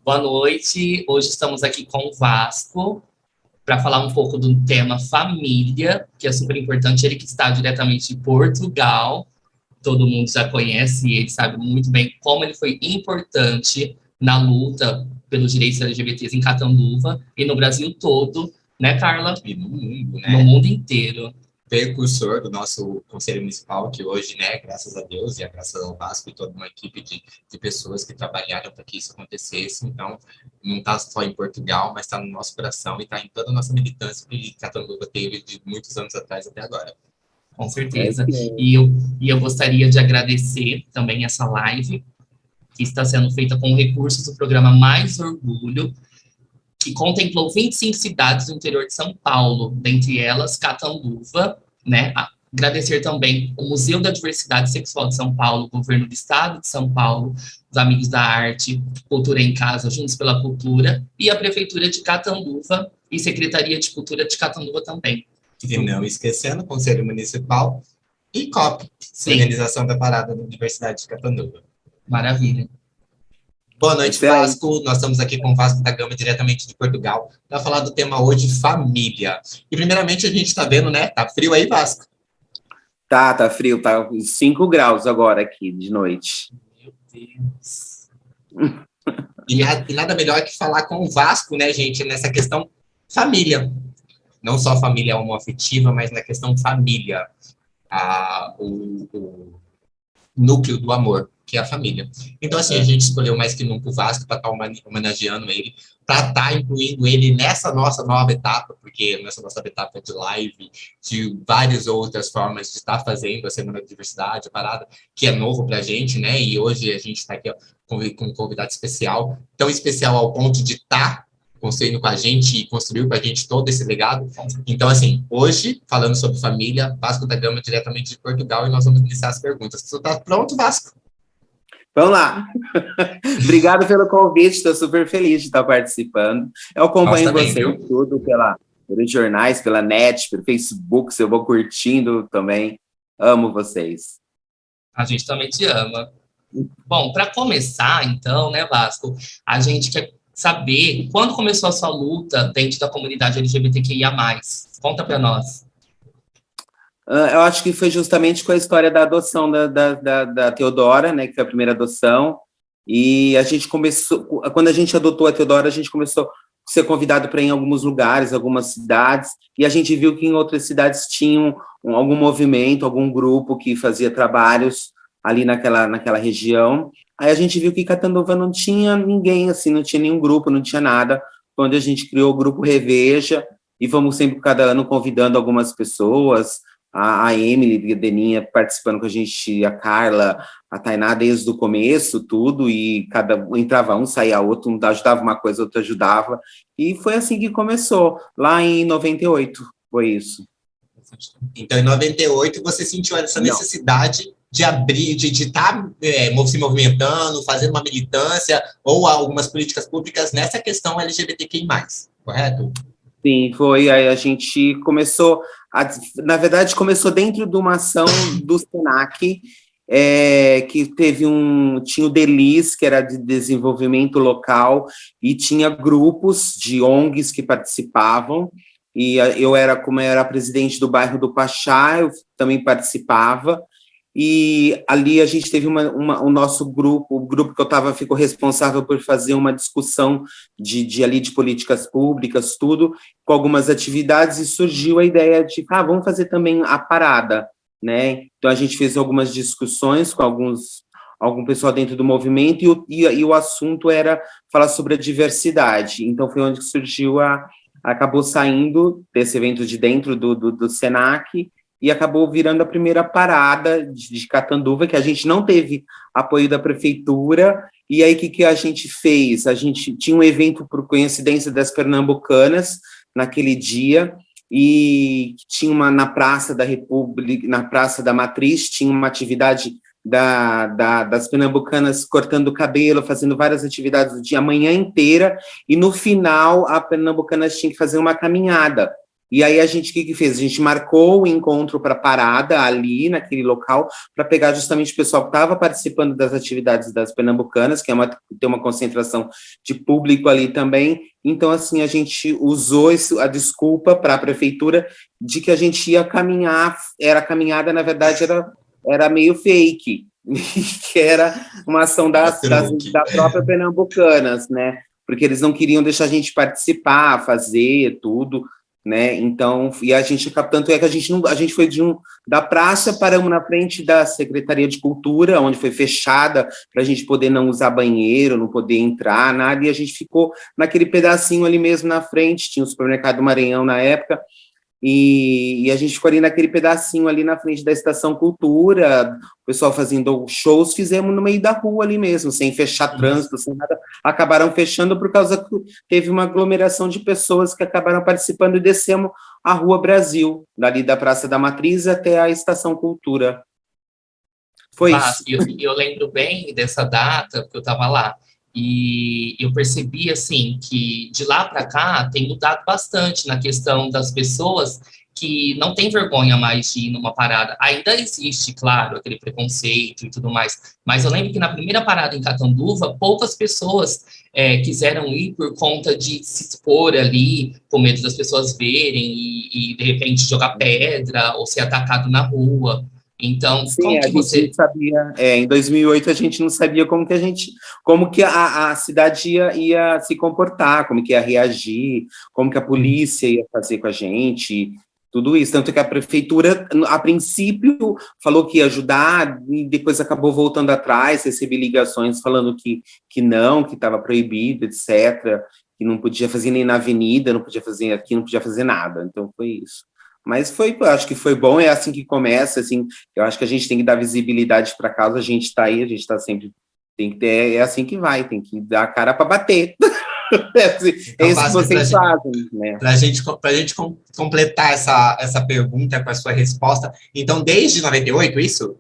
Boa noite. Hoje estamos aqui com o Vasco para falar um pouco do tema família, que é super importante. Ele que está diretamente de Portugal, todo mundo já conhece e ele sabe muito bem como ele foi importante na luta pelos direitos LGBTs em Catanduva e no Brasil todo, né, Carla? E no mundo, né? No mundo inteiro. Precursor do nosso Conselho Municipal, que hoje, né, graças a Deus e graças ao Vasco e toda uma equipe de pessoas que trabalharam para que isso acontecesse. Então, não está só em Portugal, mas está no nosso coração e está em toda a nossa militância que Catanduva teve de muitos anos atrás até agora. Com certeza. E eu gostaria de agradecer também essa live, que está sendo feita com recursos do programa Mais Orgulho, que contemplou 25 cidades do interior de São Paulo, dentre elas Catanduva, né? Agradecer também o Museu da Diversidade Sexual de São Paulo, o Governo do Estado de São Paulo, os Amigos da Arte, Cultura em Casa, Juntos pela Cultura, e a Prefeitura de Catanduva e Secretaria de Cultura de Catanduva também. E não esquecendo o Conselho Municipal e COP, Organização da Parada da Diversidade de Catanduva. Maravilha. Boa noite, Vasco. Nós estamos aqui com o Vasco da Gama, diretamente de Portugal, para falar do tema hoje, família. E primeiramente a gente está vendo, né? Tá frio aí, Vasco? Tá frio, tá 5 graus agora aqui de noite. Meu Deus. E nada melhor que falar com o Vasco, né, gente, nessa questão família. Não só família homoafetiva, mas na questão família. O núcleo do amor, que é a família. Então, assim, a gente escolheu mais que nunca o Vasco para estar homenageando ele, para estar incluindo ele nessa nossa nova etapa, porque nessa nossa etapa de live, de várias outras formas de estar fazendo a Semana da Diversidade, a parada, que é novo para a gente, né? E hoje a gente está aqui com um convidado especial, tão especial ao ponto de estar construindo com a gente e construiu com a gente todo esse legado. Então, assim, hoje, falando sobre família, Vasco da Gama, diretamente de Portugal, e nós vamos iniciar as perguntas. Você está pronto, Vasco? Vamos lá. Obrigado pelo convite, estou super feliz de estar participando. Eu acompanho vocês tudo pelos jornais, pela net, pelo Facebook, eu vou curtindo também. Amo vocês. A gente também te ama. Bom, para começar, então, né, Vasco, a gente quer saber quando começou a sua luta dentro da comunidade LGBTQIA+. Conta para nós. Eu acho que foi justamente com a história da adoção da Teodora, né, que foi a primeira adoção, e a gente começou, quando a gente adotou a Teodora, a gente começou a ser convidado para ir em alguns lugares, algumas cidades, e a gente viu que em outras cidades tinham algum movimento, algum grupo que fazia trabalhos ali naquela região. Aí a gente viu que Catanduva não tinha ninguém, assim, não tinha nenhum grupo, não tinha nada, onde a gente criou o grupo Reveja, e vamos sempre, cada ano, convidando algumas pessoas, a Emily, a Deninha participando com a gente, a Carla, a Tainá desde o começo, tudo, e entrava um, saía outro, um ajudava uma coisa, outro ajudava, e foi assim que começou, lá em 98, foi isso. Então, em 98, você sentiu essa necessidade de abrir, de estar se movimentando, fazendo uma militância, ou algumas políticas públicas nessa questão LGBTQI+, correto? Sim, foi, aí a gente começou, na verdade, começou dentro de uma ação do SENAC, que tinha o DELIS, que era de desenvolvimento local, e tinha grupos de ONGs que participavam, e como eu era presidente do bairro do Pachá, eu também participava, e ali a gente teve o nosso grupo, o grupo que eu ficou responsável por fazer uma discussão de políticas públicas, tudo, com algumas atividades, e surgiu a ideia de, vamos fazer também a parada, né? Então a gente fez algumas discussões com algum pessoal dentro do movimento, e o assunto era falar sobre a diversidade. Então foi onde surgiu acabou saindo desse evento de dentro do SENAC, e acabou virando a primeira parada de Catanduva, que a gente não teve apoio da prefeitura, e aí o que a gente fez? A gente tinha um evento, por coincidência, das pernambucanas, naquele dia, e tinha na Praça da República, na Praça da Matriz, tinha uma atividade das pernambucanas cortando o cabelo, fazendo várias atividades o dia, a manhã inteira, e no final, a pernambucanas tinha que fazer uma caminhada. E aí a gente, o que fez? A gente marcou o encontro para parada ali naquele local, para pegar justamente o pessoal que estava participando das atividades das pernambucanas, que tem uma concentração de público ali também. Então, assim, a gente usou a desculpa para a prefeitura de que a gente ia caminhar, a caminhada, na verdade, era meio fake, que era uma ação da própria Pernambucanas, né? Porque eles não queriam deixar a gente participar, fazer tudo, né? Então, e a gente, tanto é que a gente foi da praça, paramos na frente da Secretaria de Cultura, onde foi fechada para a gente poder não usar banheiro, não poder entrar, nada, e a gente ficou naquele pedacinho ali mesmo na frente, tinha o supermercado Maranhão na época, e a gente ficou ali naquele pedacinho ali na frente da Estação Cultura, o pessoal fazendo shows, fizemos no meio da rua ali mesmo, sem fechar trânsito, sem nada, acabaram fechando por causa que teve uma aglomeração de pessoas que acabaram participando e descemos a Rua Brasil, dali da Praça da Matriz até a Estação Cultura. Foi isso. Eu lembro bem dessa data, porque eu estava lá, e eu percebi, assim, que de lá para cá tem mudado bastante na questão das pessoas que não têm vergonha mais de ir numa parada. Ainda existe, claro, aquele preconceito e tudo mais, mas eu lembro que na primeira parada em Catanduva, poucas pessoas quiseram ir por conta de se expor ali, com medo das pessoas verem e de repente, jogar pedra ou ser atacado na rua. Então, sim, como que você... não sabia, em 2008 a gente não sabia como que a cidade ia se comportar, como que ia reagir, como que a polícia ia fazer com a gente, tudo isso, tanto que a prefeitura, a princípio, falou que ia ajudar, e depois acabou voltando atrás, recebi ligações falando que não, que estava proibido, etc., que não podia fazer nem na avenida, não podia fazer aqui, não podia fazer nada, então foi isso. Mas eu acho que foi bom, é assim que começa, assim, eu acho que a gente tem que dar visibilidade para a causa, a gente está aí, a gente está sempre, tem que ter, é assim que vai, tem que dar a cara para bater. Então, é isso que vocês fazem, né? Para a gente completar essa pergunta com a sua resposta, então, desde 98, isso?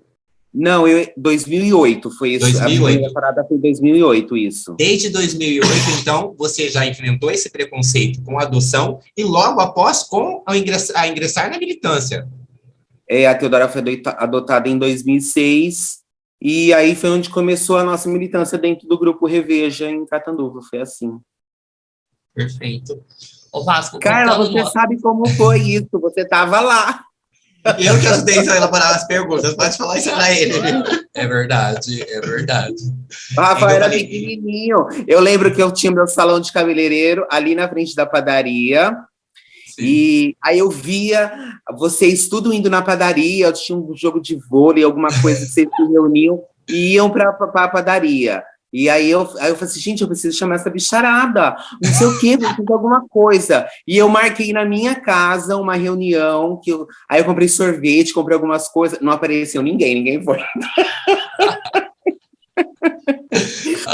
Não, 2008 foi isso. 2008. A primeira parada foi em 2008, isso. Desde 2008, então, você já enfrentou esse preconceito com a adoção e logo após a ingressar na militância. A Teodora foi adotada em 2006 e aí foi onde começou a nossa militância dentro do grupo Reveja em Catanduva, foi assim. Perfeito. Ô Vasco, Carla, você sabe como foi isso, você estava lá. Eu que ajudei a elaborar as perguntas, pode falar isso para ele. É verdade, é verdade. O Rafael era pequenininho. Eu lembro que eu tinha meu salão de cabeleireiro ali na frente da padaria. Sim. E aí eu via vocês tudo indo na padaria, tinha um jogo de vôlei, alguma coisa que vocês se reuniam e iam para a padaria. E aí eu falei assim, gente, eu preciso chamar essa bicharada, não sei o quê, preciso de alguma coisa. E eu marquei na minha casa uma reunião, aí eu comprei sorvete, comprei algumas coisas, não apareceu ninguém foi.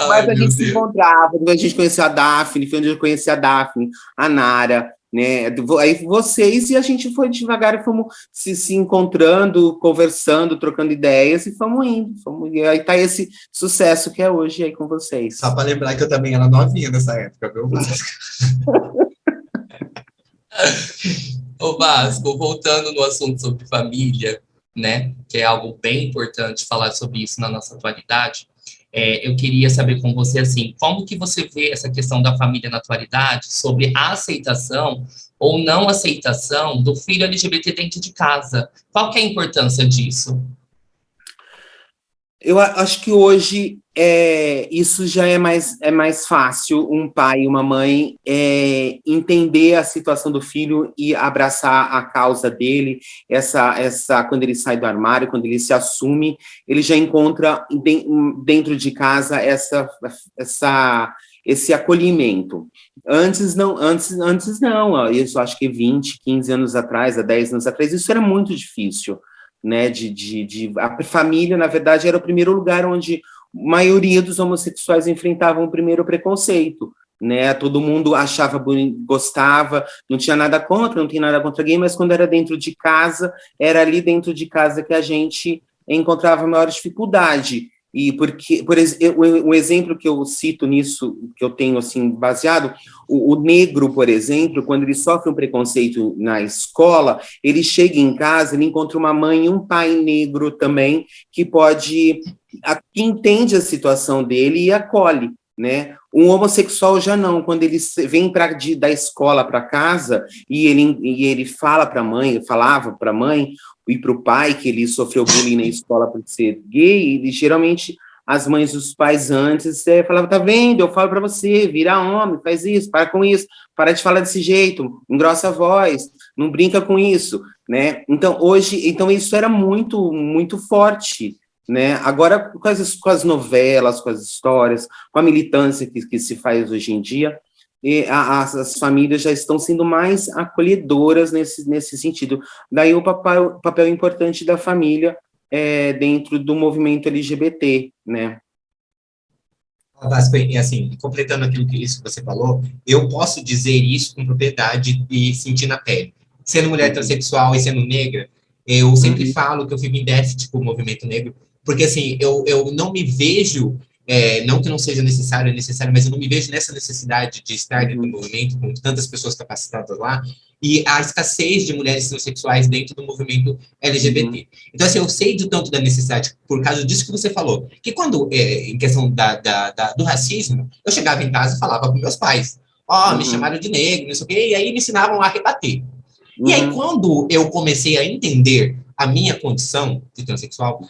Mas a gente se encontrava, a gente conheceu a Daphne, foi onde eu conheci a Daphne, a Nara, né? Aí vocês e a gente foi devagar e fomos se encontrando, conversando, trocando ideias e fomos indo. E aí tá esse sucesso que é hoje aí com vocês. Só para lembrar que eu também era novinha nessa época, viu? Ô Vasco, voltando no assunto sobre família, né? Que é algo bem importante falar sobre isso na nossa atualidade. Eu queria saber com você, assim, como que você vê essa questão da família na atualidade, sobre a aceitação ou não aceitação do filho LGBT dentro de casa? Qual que é a importância disso? Eu acho que hoje isso já é mais fácil, um pai e uma mãe entender a situação do filho e abraçar a causa dele, quando ele sai do armário, quando ele se assume, ele já encontra dentro de casa esse acolhimento. Antes não, isso acho que 20, 15 anos atrás, há 10 anos atrás, isso era muito difícil, né, a família, na verdade, era o primeiro lugar onde a maioria dos homossexuais enfrentavam o primeiro preconceito, né, todo mundo achava bonito, gostava, não tinha nada contra, não tinha nada contra gay, mas quando era dentro de casa, era ali dentro de casa que a gente encontrava maior dificuldade. E porque, por exemplo, um exemplo que eu cito nisso, que eu tenho assim baseado, o negro, por exemplo, quando ele sofre um preconceito na escola, ele chega em casa, ele encontra uma mãe e um pai negro também, que que entende a situação dele e acolhe, né? Um homossexual já não, quando ele vem da escola para casa e ele fala para a mãe, falava para a mãe e para o pai que ele sofreu bullying na escola por ser gay, e geralmente as mães e os pais antes falavam, tá vendo, eu falo para você, vira homem, faz isso, para com isso, para de falar desse jeito, engrossa a voz, não brinca com isso, né? Então, isso era muito, muito forte, né? Agora, com as novelas, com as histórias, com a militância que se faz hoje em dia, as famílias já estão sendo mais acolhedoras nesse sentido. Daí o papel importante da família dentro do movimento LGBT, né? Vasco, e assim, completando aquilo que isso que você falou, eu posso dizer isso com propriedade e sentir na pele. Sendo mulher transexual e sendo negra, eu sempre falo que eu fico em déficit com o movimento negro, porque assim, eu não me vejo, não que não seja necessário, é necessário, mas eu não me vejo nessa necessidade de estar dentro do movimento, com tantas pessoas capacitadas lá, e a escassez de mulheres transexuais dentro do movimento LGBT. Então, assim, eu sei do tanto da necessidade, por causa disso que você falou, que quando, em questão do racismo, eu chegava em casa e falava com meus pais, me chamaram de negro, não sei o quê, e aí me ensinavam a rebater. E aí, quando eu comecei a entender a minha condição de transexual,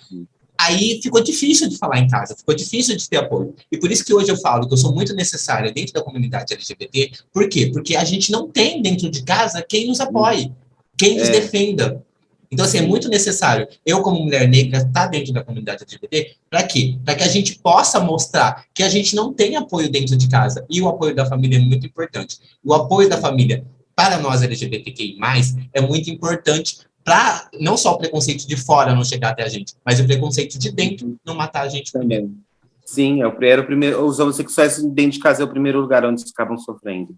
aí ficou difícil de falar em casa, ficou difícil de ter apoio. E por isso que hoje eu falo que eu sou muito necessária dentro da comunidade LGBT. Por quê? Porque a gente não tem dentro de casa quem nos apoie, quem nos defenda. Então, assim, é muito necessário eu, como mulher negra, estar dentro da comunidade LGBT. Para quê? Para que a gente possa mostrar que a gente não tem apoio dentro de casa. E o apoio da família é muito importante. O apoio da família para nós LGBTQI+, é muito importante para não só o preconceito de fora não chegar até a gente, mas o preconceito de dentro não matar a gente também. Sim, era o primeiro, os homossexuais dentro de casa é o primeiro lugar onde eles acabam sofrendo.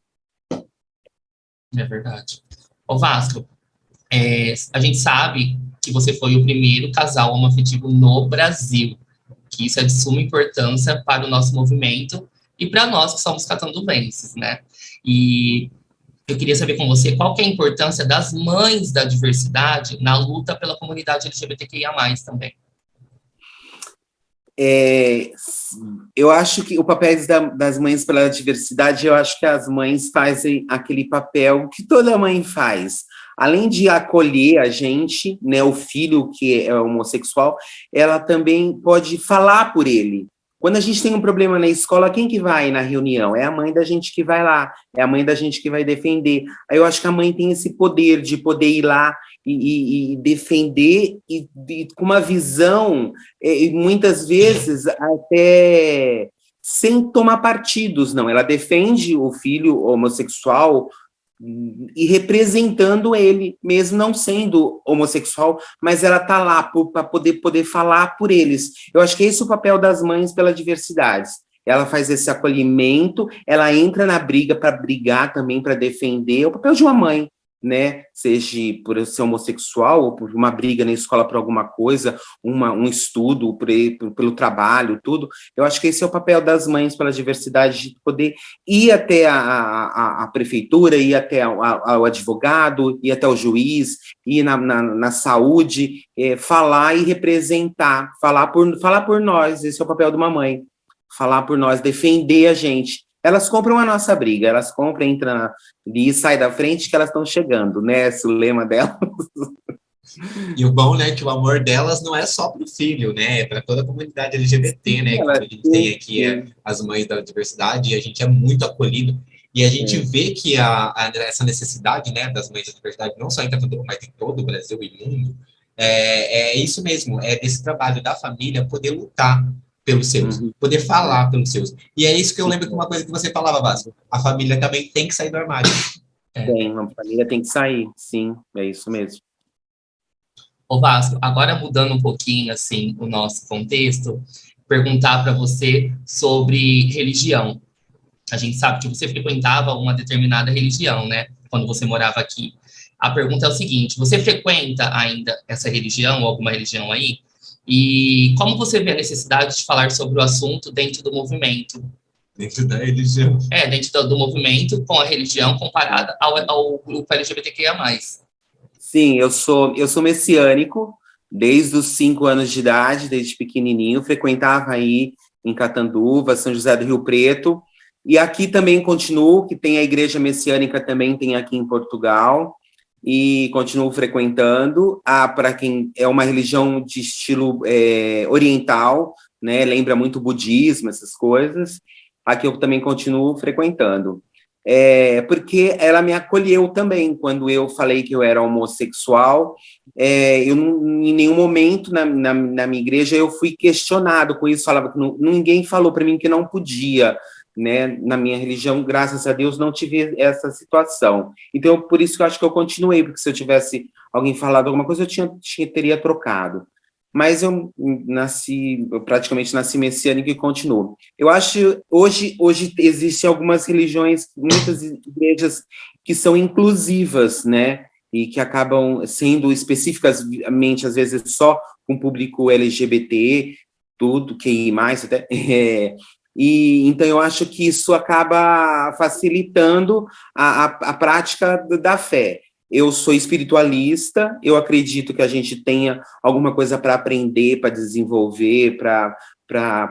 É verdade. Ô Vasco, a gente sabe que você foi o primeiro casal homoafetivo no Brasil, que isso é de suma importância para o nosso movimento e para nós que somos catanduvenses, né? E eu queria saber com você qual que é a importância das mães da diversidade na luta pela comunidade LGBTQIA+, também. Eu acho que o papel das mães pela diversidade, eu acho que as mães fazem aquele papel que toda mãe faz. Além de acolher a gente, né, o filho que é homossexual, ela também pode falar por ele. Quando a gente tem um problema na escola, quem que vai na reunião? É a mãe da gente que vai lá, é a mãe da gente que vai defender. Aí eu acho que a mãe tem esse poder de poder ir lá e defender e com uma visão, muitas vezes até sem tomar partidos, não. Ela defende o filho homossexual e representando ele, mesmo não sendo homossexual, mas ela está lá para poder falar por eles. Eu acho que esse é o papel das mães pela diversidade. Ela faz esse acolhimento, ela entra na briga para brigar também, para defender. É o papel de uma mãe, né? Seja por ser homossexual, ou por uma briga na escola por alguma coisa, um estudo pelo trabalho, tudo. Eu acho que esse é o papel das mães pela diversidade, de poder ir até a prefeitura, ir até ao advogado, ir até o juiz, ir na saúde, falar e representar, falar por nós. Esse é o papel de uma mãe, falar por nós, defender a gente. Elas compram a nossa briga, elas compram, entram ali e saem da frente que elas estão chegando, né? Esse é o lema delas. E o bom, né, que o amor delas não é só para o filho, né? É para toda a comunidade LGBT, né? Que a gente tem aqui as mães da diversidade, e a gente é muito acolhido. E a gente vê que essa necessidade, né, das mães da diversidade, não só em Catanduva, mas em todo o Brasil e mundo, é isso mesmo, é desse trabalho da família poder lutar pelos seus, poder falar pelos seus. E é isso que eu lembro que uma coisa que você falava, Vasco, a família também tem que sair do armário. Tem, a família tem que sair, sim, é isso mesmo. Ô Vasco, agora mudando um pouquinho, assim, o nosso contexto, perguntar para você sobre religião. A gente sabe que você frequentava uma determinada religião, né, quando você morava aqui. A pergunta é o seguinte, você frequenta ainda essa religião, ou alguma religião aí? E como você vê a necessidade de falar sobre o assunto dentro do movimento? Dentro da religião. Dentro do movimento com a religião comparada ao grupo LGBTQIA+. Sim, eu sou messiânico desde os 5 anos de idade, desde pequenininho, frequentava aí em Catanduva, São José do Rio Preto, e aqui também continuo, que tem a igreja messiânica também tem aqui em Portugal, e continuo frequentando. Para quem é uma religião de estilo oriental, né, lembra muito o budismo, essas coisas, aqui eu também continuo frequentando. Porque ela me acolheu também quando eu falei que eu era homossexual. Eu em nenhum momento na minha igreja eu fui questionado com isso, falava que ninguém falou para mim que não podia, né? Na minha religião, graças a Deus, não tive essa situação. Então, por isso que eu acho que eu continuei, porque se eu tivesse alguém falado alguma coisa, teria trocado. Mas eu praticamente nasci messiânico e continuo. Eu acho, hoje existem algumas religiões, muitas igrejas que são inclusivas, né? E que acabam sendo especificamente, às vezes, só com o público LGBT, tudo, QI+, até. E então eu acho que isso acaba facilitando a prática da fé. Eu sou espiritualista, eu acredito que a gente tenha alguma coisa para aprender, para desenvolver, para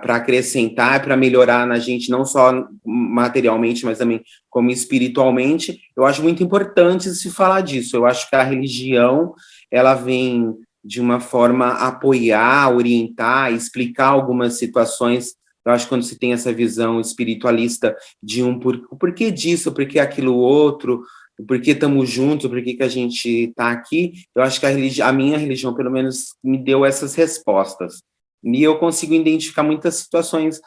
acrescentar, para melhorar na gente, não só materialmente, mas também como espiritualmente. Eu acho muito importante se falar disso. Eu acho que a religião, ela vem de uma forma apoiar, orientar, explicar algumas situações. Eu acho que quando se tem essa visão espiritualista de o porquê disso, por que aquilo outro, por que estamos juntos, por que a gente está aqui, eu acho que a minha religião, pelo menos, me deu essas respostas. E eu consigo identificar muitas situações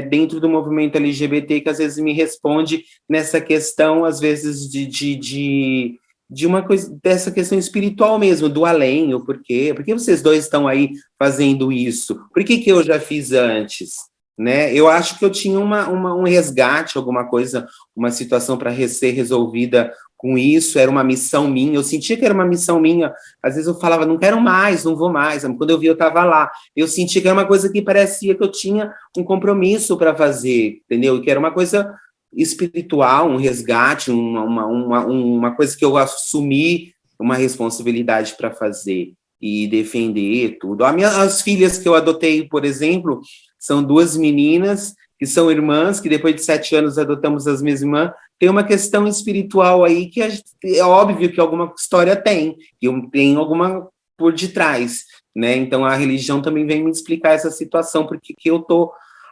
dentro do movimento LGBT que às vezes me responde nessa questão, às vezes, de uma coisa, dessa questão espiritual mesmo, do além, o porquê. Por que vocês dois estão aí fazendo isso? Por que eu já fiz antes? Né? Eu acho que eu tinha um resgate, alguma coisa, uma situação para ser resolvida com isso, era uma missão minha, eu sentia que era uma missão minha, às vezes eu falava, não quero mais, não vou mais, quando eu vi eu estava lá, eu sentia que era uma coisa que parecia que eu tinha um compromisso para fazer, entendeu? Que era uma coisa espiritual, um resgate, uma coisa que eu assumi uma responsabilidade para fazer e defender tudo. As filhas que eu adotei, por exemplo, são 2 meninas que são irmãs, que depois de 7 anos adotamos as mesmas irmãs. Tem uma questão espiritual aí que é óbvio que alguma história tem, que tem alguma por detrás, né? Então a religião também vem me explicar essa situação, porque que eu tô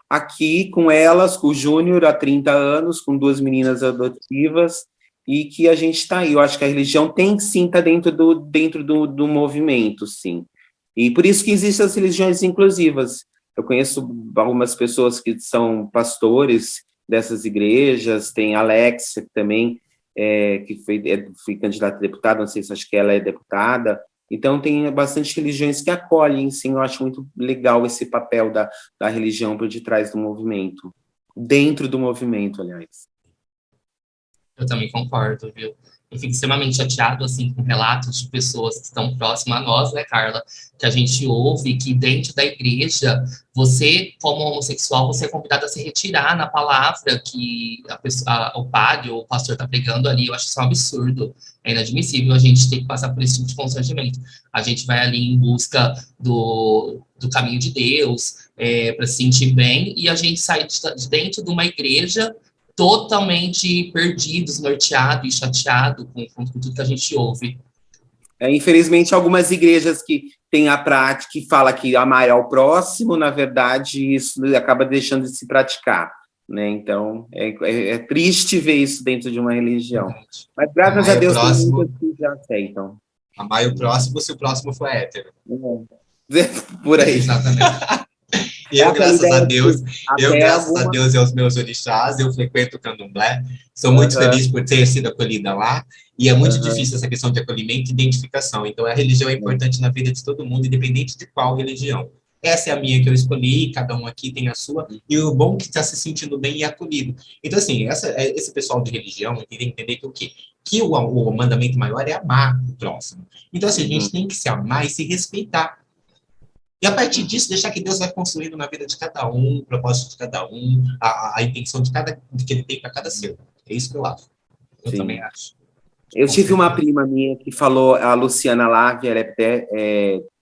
aqui com elas, com o Júnior há 30 anos, com 2 meninas adotivas, e que a gente está aí. Eu acho que a religião tem sim, está dentro do movimento, sim. E por isso que existem as religiões inclusivas. Eu conheço algumas pessoas que são pastores dessas igrejas, tem a Alexia, que também que foi candidata a deputada, não sei se acho que ela é deputada. Então, tem bastante religiões que acolhem, sim, eu acho muito legal esse papel da religião por detrás do movimento, dentro do movimento, aliás. Eu também concordo, viu? Eu fico extremamente chateado, assim, com relatos de pessoas que estão próximas a nós, né, Carla? Que a gente ouve que dentro da igreja, você, como homossexual, você é convidado a se retirar na palavra que o padre ou o pastor está pregando ali. Eu acho isso um absurdo. É inadmissível a gente ter que passar por esse tipo de constrangimento. A gente vai ali em busca do caminho de Deus, para se sentir bem, e a gente sai de dentro de uma igreja totalmente perdido, desnorteado e chateado com tudo que a gente ouve. Infelizmente, algumas igrejas que têm a prática, que fala que amar ao próximo, na verdade, isso acaba deixando de se praticar, né? Então, é triste ver isso dentro de uma religião. Mas, graças a Deus, tem muitas que já aceitam. Amar o próximo se o próximo for hétero. Por aí. Exatamente. Eu, graças a Deus, e aos meus orixás, eu frequento o candomblé, sou muito feliz por ter sido acolhida lá, e é muito difícil essa questão de acolhimento e identificação. Então, a religião é importante na vida de todo mundo, independente de qual religião. Essa é a minha que eu escolhi, cada um aqui tem a sua, e o bom é que está se sentindo bem e acolhido. Então, assim, esse pessoal de religião tem que entender que o quê? Que o mandamento maior é amar o próximo. Então, assim, a gente tem que se amar e se respeitar. E a partir disso, deixar que Deus vai construindo na vida de cada um, o propósito de cada um, a intenção que ele tem para cada ser. É isso que eu acho. Eu Sim. também acho. Eu Com tive uma certeza. prima minha que falou, a Luciana Lave, ela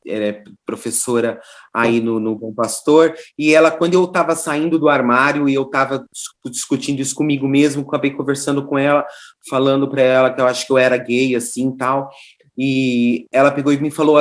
é professora aí no Bom Pastor, e ela, quando eu estava saindo do armário e eu estava discutindo isso comigo mesmo, acabei conversando com ela, falando para ela que eu acho que eu era gay, assim, tal, e ela pegou e me falou,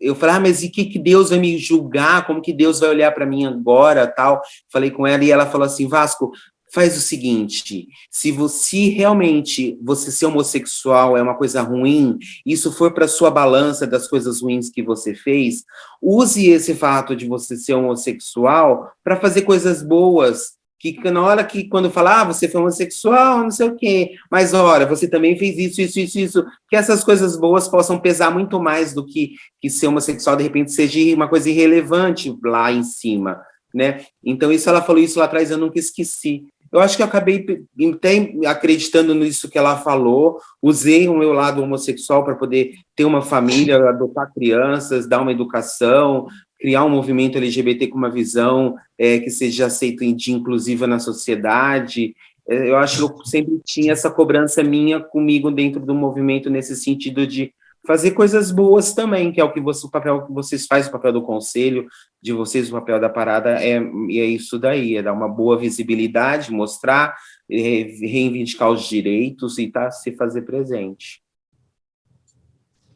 eu falei, mas e que Deus vai me julgar? Como que Deus vai olhar para mim agora, tal? Falei com ela e ela falou assim, Vasco, faz o seguinte, se realmente você ser homossexual é uma coisa ruim, isso for para sua balança das coisas ruins que você fez, use esse fato de você ser homossexual para fazer coisas boas, que na hora que, quando falar, você foi homossexual, não sei o quê, mas, ora, você também fez isso, que essas coisas boas possam pesar muito mais do que ser homossexual, de repente, seja uma coisa irrelevante lá em cima, né? Então, isso, ela falou isso lá atrás, eu nunca esqueci. Eu acho que eu acabei até acreditando nisso que ela falou, usei o meu lado homossexual para poder ter uma família, adotar crianças, dar uma educação, criar um movimento LGBT com uma visão que seja aceito de inclusiva na sociedade. Eu acho que eu sempre tinha essa cobrança minha comigo dentro do movimento nesse sentido de fazer coisas boas também, que é o papel que vocês fazem, o papel do conselho de vocês, o papel da parada é isso daí, é dar uma boa visibilidade, mostrar, reivindicar os direitos e se fazer presente.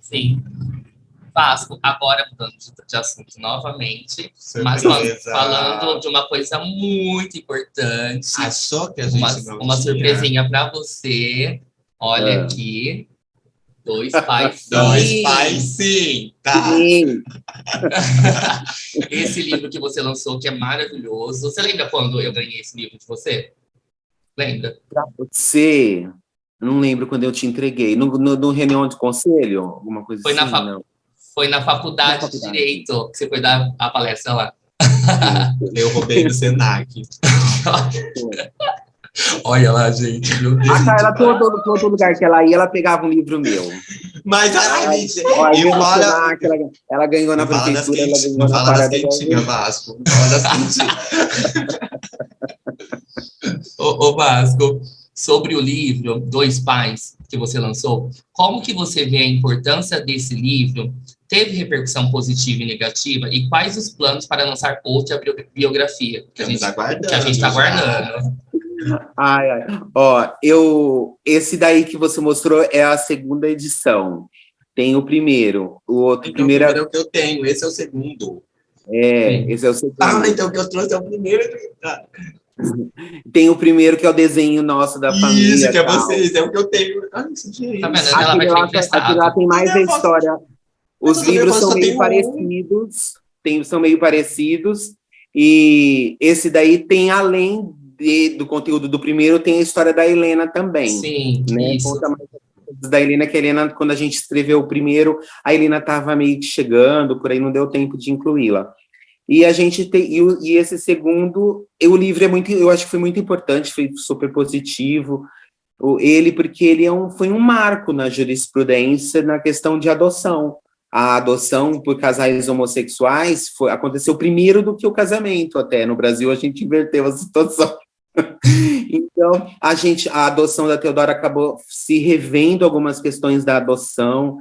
Sim. Vasco, agora mudando de assunto novamente, mas falando de uma coisa muito importante. Achou que a gente uma surpresinha para você. Olha aqui. Dois pais, sim. Dois pais, sim. Tá. Sim. Esse livro que você lançou, que é maravilhoso. Você lembra quando eu ganhei esse livro de você? Lembra? Pra você, não lembro quando eu te entreguei. No reunião de conselho? Alguma coisa Foi assim? Não. Foi na faculdade de Direito, que você foi dar a palestra lá. Eu roubei do Senac. Olha lá, gente. Meu Deus. Ela, todo lugar que ela ia, ela pegava um livro meu. Mas ela ganhou na prefeitura, ela ganhou não na fala parada. Das quentinhas, Vasco. Não fala das quentinhas. Ô Vasco, sobre o livro Dois Pais, que você lançou, como que você vê a importância desse livro? Teve repercussão positiva e negativa? E quais os planos para lançar outra biografia? Que a gente está aguardando. Esse daí que você mostrou é a segunda edição. Tem o primeiro. O outro, então, primeiro é o que eu tenho, esse é o segundo. Esse é o segundo. Então o que eu trouxe é o primeiro. Tem o primeiro, que é o desenho nosso da família. Isso, que é vocês, é o que eu tenho. Tá vendo? Aqui lá tem mais a história. Os livros são meio parecidos. São meio parecidos. E esse daí tem, além do conteúdo do primeiro, tem a história da Helena também. Sim, né? isso. Conta mais da Helena, que a Helena, quando a gente escreveu o primeiro, a Helena estava meio que chegando, por aí não deu tempo de incluí-la. E a gente tem, e esse segundo, o livro eu acho que foi muito importante, foi super positivo, porque ele foi um marco na jurisprudência na questão de adoção. A adoção por casais homossexuais aconteceu primeiro do que o casamento, até. No Brasil, a gente inverteu a situação. Então, a adoção da Teodora acabou se revendo algumas questões da adoção,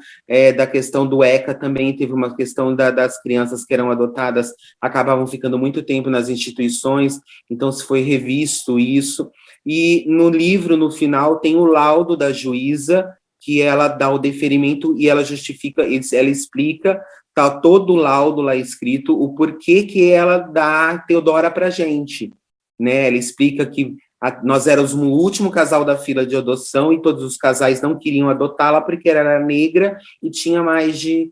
da questão do ECA também, teve uma questão das crianças que eram adotadas, acabavam ficando muito tempo nas instituições, então se foi revisto isso, e no livro, no final, tem o laudo da juíza, que ela dá o deferimento e ela justifica, ela explica, tá todo o laudo lá escrito, o porquê que ela dá a Teodora pra gente, né? Ela explica que nós éramos o último casal da fila de adoção e todos os casais não queriam adotá-la porque ela era negra e tinha mais de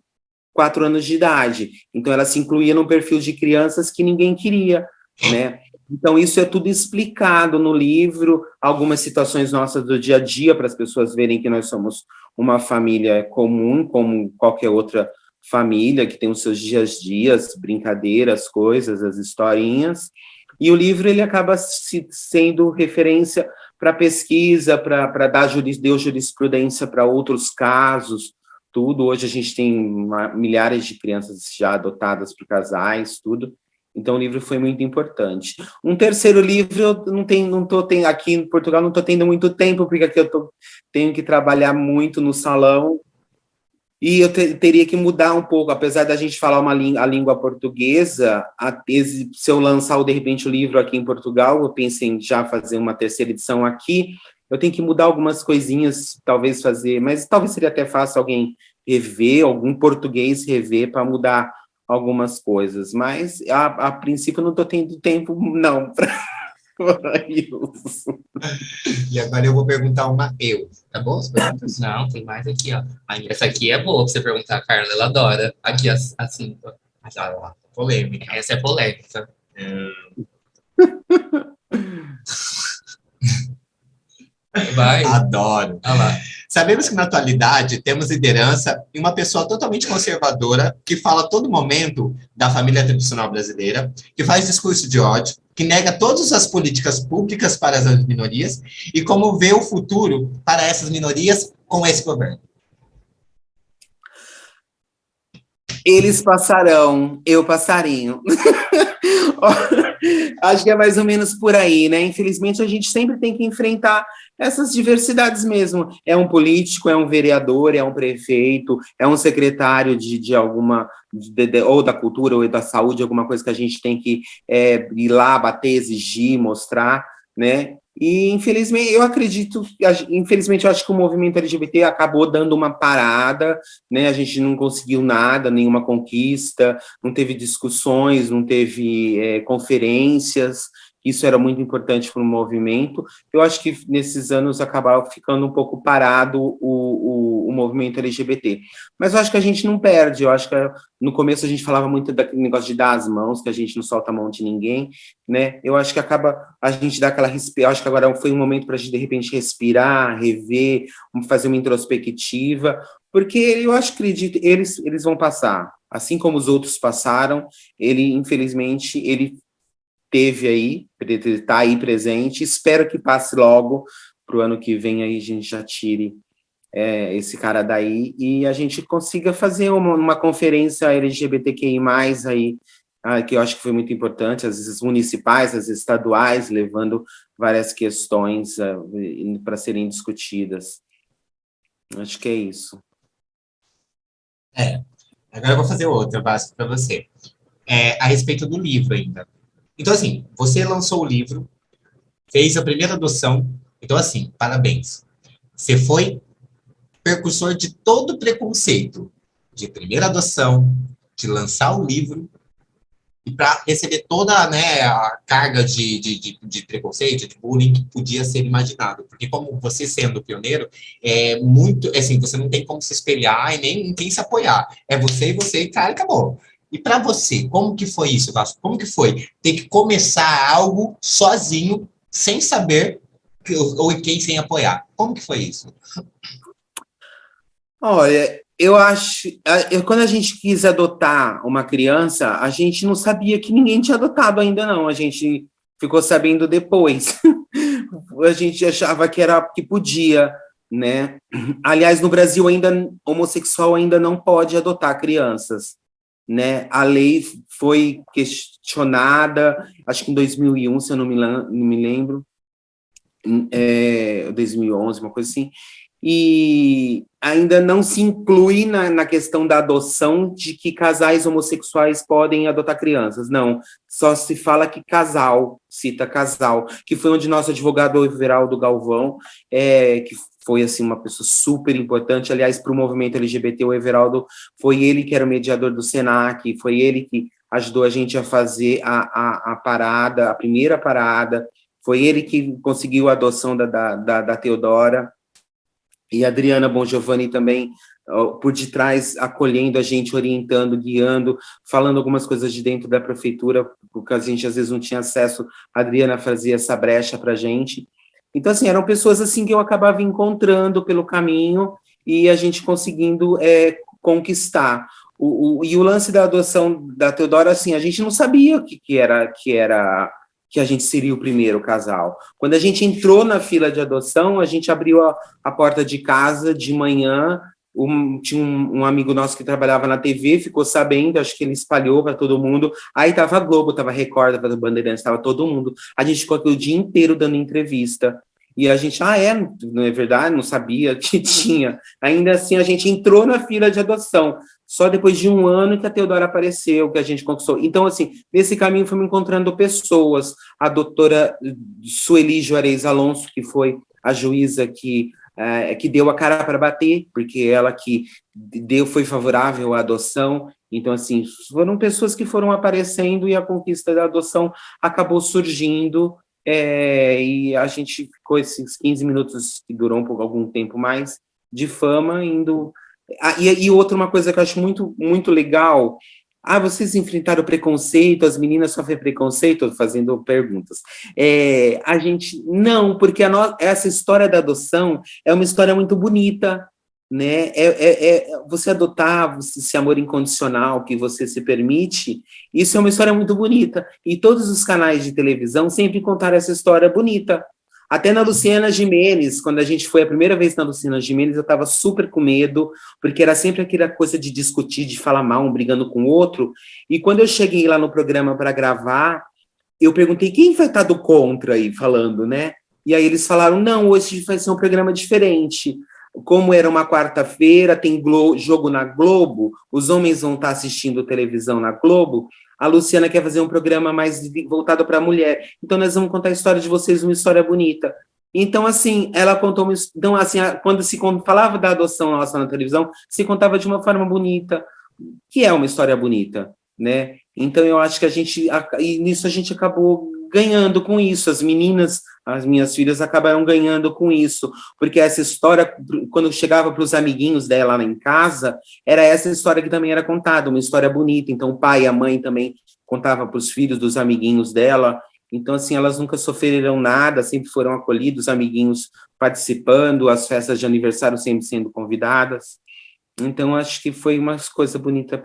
4 anos de idade. Então, ela se incluía no perfil de crianças que ninguém queria, né? Então, isso é tudo explicado no livro, algumas situações nossas do dia a dia, para as pessoas verem que nós somos uma família comum, como qualquer outra família, que tem os seus dias, brincadeiras, coisas, as historinhas. E o livro ele acaba sendo referência para pesquisa, para dar jurisprudência para outros casos, tudo. Hoje a gente tem milhares de crianças já adotadas por casais, tudo. Então, o livro foi muito importante. Um terceiro livro, eu aqui em Portugal, não estou tendo muito tempo, porque aqui tenho que trabalhar muito no salão, e eu teria que mudar um pouco, apesar da gente falar a língua portuguesa, se eu lançar, de repente, o livro aqui em Portugal, eu penso em já fazer uma terceira edição aqui, eu tenho que mudar algumas coisinhas, talvez fazer, mas talvez seria até fácil alguém rever, algum português rever para mudar algumas coisas, mas a princípio eu não estou tendo tempo, não, para isso. E agora eu vou perguntar uma tá bom? Não, tem mais aqui, ó. Essa aqui é boa pra você perguntar, Carla, ela adora. Aqui, assim, ó. Ah, lá, polêmica. Essa é polêmica. Vai. Adoro. Olha lá. Sabemos que na atualidade temos liderança e uma pessoa totalmente conservadora que fala a todo momento da família tradicional brasileira, que faz discurso de ódio, que nega todas as políticas públicas para as minorias e como vê o futuro para essas minorias com esse governo. Eles passarão, eu passarinho. Acho que é mais ou menos por aí, né? Infelizmente, a gente sempre tem que enfrentar essas diversidades mesmo. É um político, é um vereador, é um prefeito, é um secretário de alguma, ou da cultura, ou da saúde, alguma coisa que a gente tem que ir lá, bater, exigir, mostrar, né? E, infelizmente, eu acho que o movimento LGBT acabou dando uma parada, né? A gente não conseguiu nada, nenhuma conquista, não teve discussões, não teve conferências, isso era muito importante para o movimento. Eu acho que nesses anos acabava ficando um pouco parado o movimento LGBT. Mas eu acho que a gente não perde, eu acho que no começo a gente falava muito daquele negócio de dar as mãos, que a gente não solta a mão de ninguém, né? Eu acho que acaba a gente dar aquela eu acho que agora foi um momento para a gente, de repente, respirar, rever, fazer uma introspectiva, porque eu acredito, eles vão passar, assim como os outros passaram, infelizmente, ele teve aí, está aí presente, espero que passe logo, para o ano que vem aí a gente já tire esse cara daí, e a gente consiga fazer uma conferência LGBTQI+, aí, que eu acho que foi muito importante, às vezes municipais, às vezes estaduais, levando várias questões para serem discutidas. Acho que é isso. Agora eu vou fazer outra, Vasco, para você. A respeito do livro ainda. Então, assim, você lançou o livro, fez a primeira adoção, então, assim, parabéns. Você foi precursor de todo o preconceito, de primeira adoção, de lançar o livro, e para receber toda, né, a carga de preconceito, de bullying que podia ser imaginado. Porque como você sendo pioneiro, assim, você não tem como se espelhar e nem em quem se apoiar. É você e você, cara, acabou. E para você, como que foi isso, Vasco? Como que foi ter que começar algo sozinho, sem saber ou quem sem apoiar? Como que foi isso? Olha, eu acho, quando a gente quis adotar uma criança, a gente não sabia que ninguém tinha adotado ainda não, a gente ficou sabendo depois. A gente achava que podia, né? Aliás, no Brasil ainda homossexual ainda não pode adotar crianças, né? A lei foi questionada, acho que em 2001, se eu não me lembro, 2011, uma coisa assim, e ainda não se inclui na questão da adoção de que casais homossexuais podem adotar crianças, não, só se fala que casal, cita casal, que foi onde nosso advogado Everaldo Galvão, que foi assim, uma pessoa super importante, aliás, para o movimento LGBT, o Everaldo foi ele que era o mediador do SENAC, foi ele que ajudou a gente a fazer a parada, a primeira parada, foi ele que conseguiu a adoção da Teodora, e a Adriana Bongiovanni também, por detrás, acolhendo a gente, orientando, guiando, falando algumas coisas de dentro da prefeitura, porque a gente às vezes não tinha acesso, a Adriana fazia essa brecha para a gente. Então, assim, eram pessoas assim que eu acabava encontrando pelo caminho e a gente conseguindo conquistar. E o lance da adoção da Teodora, assim, a gente não sabia que a gente seria o primeiro casal. Quando a gente entrou na fila de adoção, a gente abriu a porta de casa de manhã tinha um amigo nosso que trabalhava na TV, ficou sabendo, acho que ele espalhou para todo mundo. Aí tava a Globo, tava a Record, tava a Bandeirantes, tava todo mundo. A gente ficou aqui o dia inteiro dando entrevista. E a gente, não é verdade? Não sabia que tinha. Ainda assim, a gente entrou na fila de adoção. Só depois de um ano que a Teodora apareceu, que a gente conquistou. Então, assim, nesse caminho fomos encontrando pessoas. A doutora Sueli Juarez Alonso, que foi a juíza que deu a cara para bater, porque ela que foi favorável à adoção. Então, assim, foram pessoas que foram aparecendo e a conquista da adoção acabou surgindo. E a gente ficou esses 15 minutos, que durou algum tempo mais, de fama, indo... E outra, uma coisa que eu acho muito, muito legal, vocês enfrentaram preconceito, as meninas sofrem preconceito, fazendo perguntas. A gente, não, porque essa história da adoção é uma história muito bonita, né? Você adotar, esse amor incondicional que você se permite, isso é uma história muito bonita, e todos os canais de televisão sempre contaram essa história bonita. Até na Luciana Gimenez, quando a gente foi a primeira vez na Luciana Gimenez, eu estava super com medo, porque era sempre aquela coisa de discutir, de falar mal, um brigando com o outro, e quando eu cheguei lá no programa para gravar, eu perguntei quem vai estar do contra aí, falando, né? E aí eles falaram, não, hoje vai ser um programa diferente. Como era uma quarta-feira, tem jogo na Globo, os homens vão estar assistindo televisão na Globo, a Luciana quer fazer um programa mais voltado para a mulher, então nós vamos contar a história de vocês, uma história bonita. Então, assim, ela contou uma... Então, assim, quando se falava da adoção nossa na televisão, se contava de uma forma bonita, que é uma história bonita, né? Então, eu acho que e nisso a gente acabou ganhando com isso, as meninas, as minhas filhas acabaram ganhando com isso, porque essa história, quando chegava para os amiguinhos dela lá em casa, era essa história que também era contada, uma história bonita, então o pai e a mãe também contavam para os filhos dos amiguinhos dela, então assim, elas nunca sofreram nada, sempre foram acolhidos, amiguinhos participando, as festas de aniversário sempre sendo convidadas, então acho que foi uma coisa bonita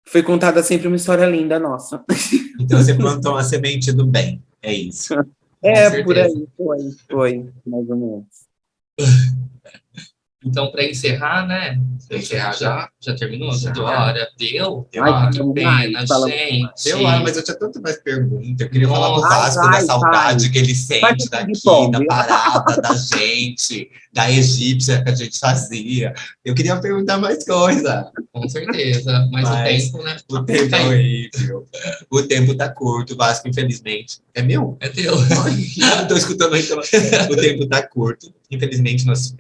foi contada sempre uma história linda nossa. Então você plantou uma semente do bem, é isso. Por aí, foi, mais ou menos. Então, para encerrar, né? Já terminou? Dora, deu? Que pena, gente. Deu, mas eu tinha tanto mais perguntas. Eu queria falar do Vasco, da saudade que ele sente daqui, da parada, da gente, da egípcia que a gente fazia. Eu queria perguntar mais coisa. Com certeza, mas o tempo, né? O tempo é horrível. O tempo tá curto, o Vasco, infelizmente. É meu? É teu. Não tô escutando então. O tempo tá curto. Infelizmente, nós...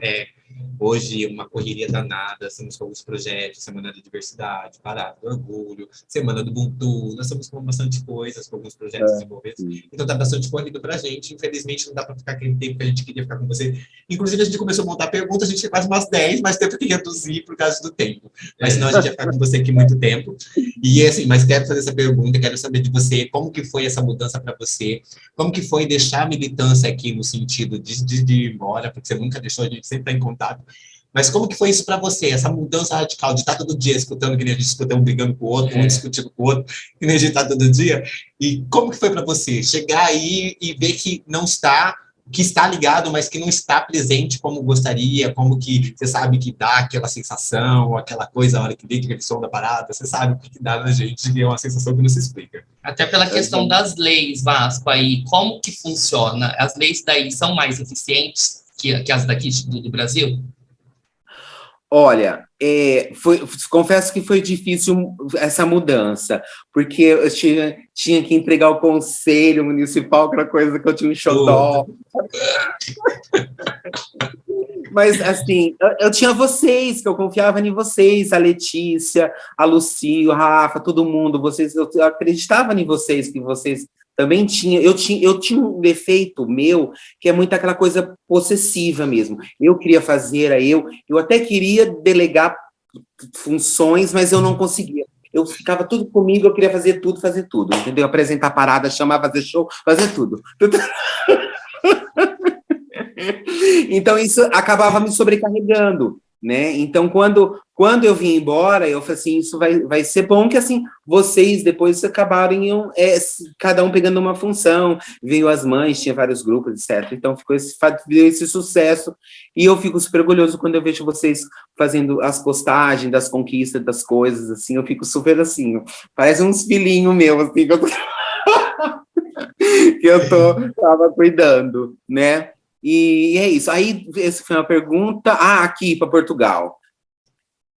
Hoje, uma correria danada, estamos com alguns projetos, Semana da Diversidade, Parada do Orgulho, Semana do Ubuntu, nós estamos com bastante coisas, com alguns projetos desenvolvidos, então tá bastante corrido pra gente, infelizmente não dá para ficar aquele tempo que a gente queria ficar com você, inclusive a gente começou a montar perguntas, a gente tinha quase umas 10, mas teve que reduzir por causa do tempo, mas senão a gente ia ficar com você aqui muito tempo, e assim, mas quero fazer essa pergunta, quero saber de você, como que foi essa mudança para você, como que foi deixar a militância aqui no sentido de ir embora, porque você nunca deixou, a gente sempre está em contato. Mas como que foi isso para você, essa mudança radical de estar todo dia escutando que nem a gente escuta um brigando com o outro, um discutindo com o outro, que nem a gente está todo dia? E como que foi para você chegar aí e ver que não está, que está ligado, mas que não está presente como gostaria, como que você sabe que dá aquela sensação, aquela coisa, a hora que vem aquele som da parada, você sabe o que dá na gente, e é uma sensação que não se explica. Até pela questão das leis, Vasco, aí, como que funciona? As leis daí são mais eficientes que as daqui do Brasil? Olha, confesso que foi difícil essa mudança, porque eu tinha que entregar o conselho municipal, aquela coisa que eu tinha um xodó. Mas, assim, eu tinha vocês, que eu confiava em vocês, a Letícia, a Lucy, o Rafa, todo mundo, eu acreditava em vocês, que vocês também tinham. Eu tinha um defeito meu, que é muito aquela coisa possessiva mesmo. Eu queria fazer, eu até queria delegar funções, mas eu não conseguia. Eu ficava tudo comigo, eu queria fazer tudo, entendeu? Apresentar parada, chamar, fazer show, fazer tudo. Então, isso acabava me sobrecarregando. né? Então, quando eu vim embora, eu falei assim, isso vai ser bom que, assim, vocês depois acabarem, cada um pegando uma função, veio as mães, tinha vários grupos, etc. Então, deu esse sucesso, e eu fico super orgulhoso quando eu vejo vocês fazendo as postagens das conquistas, das coisas, assim, eu fico super, assim, parece uns filhinhos meus, assim, que eu tava cuidando, né? E é isso. Aí, essa foi uma pergunta. Aqui para Portugal.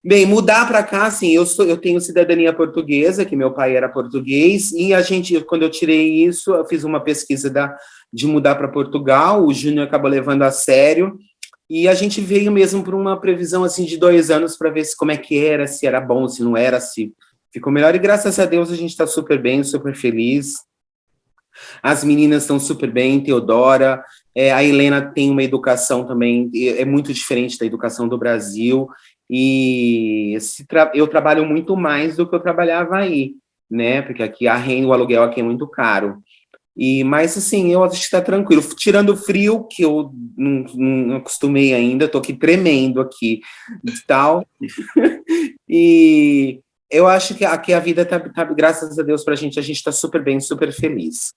Bem, mudar para cá, assim, eu tenho cidadania portuguesa, que meu pai era português, e quando eu tirei isso, eu fiz uma pesquisa de mudar para Portugal, o Júnior acabou levando a sério, e a gente veio mesmo por uma previsão, assim, de 2 anos para ver como é que era, se era bom, se não era, se ficou melhor, e graças a Deus a gente está super bem, super feliz. As meninas estão super bem, Teodora, a Helena tem uma educação também, é muito diferente da educação do Brasil, e eu trabalho muito mais do que eu trabalhava aí, né, porque aqui o aluguel aqui é muito caro. Mas, assim, eu acho que está tranquilo, tirando o frio, que eu não acostumei ainda, estou aqui tremendo aqui e tal, e eu acho que aqui a vida está, graças a Deus, para a gente está super bem, super feliz.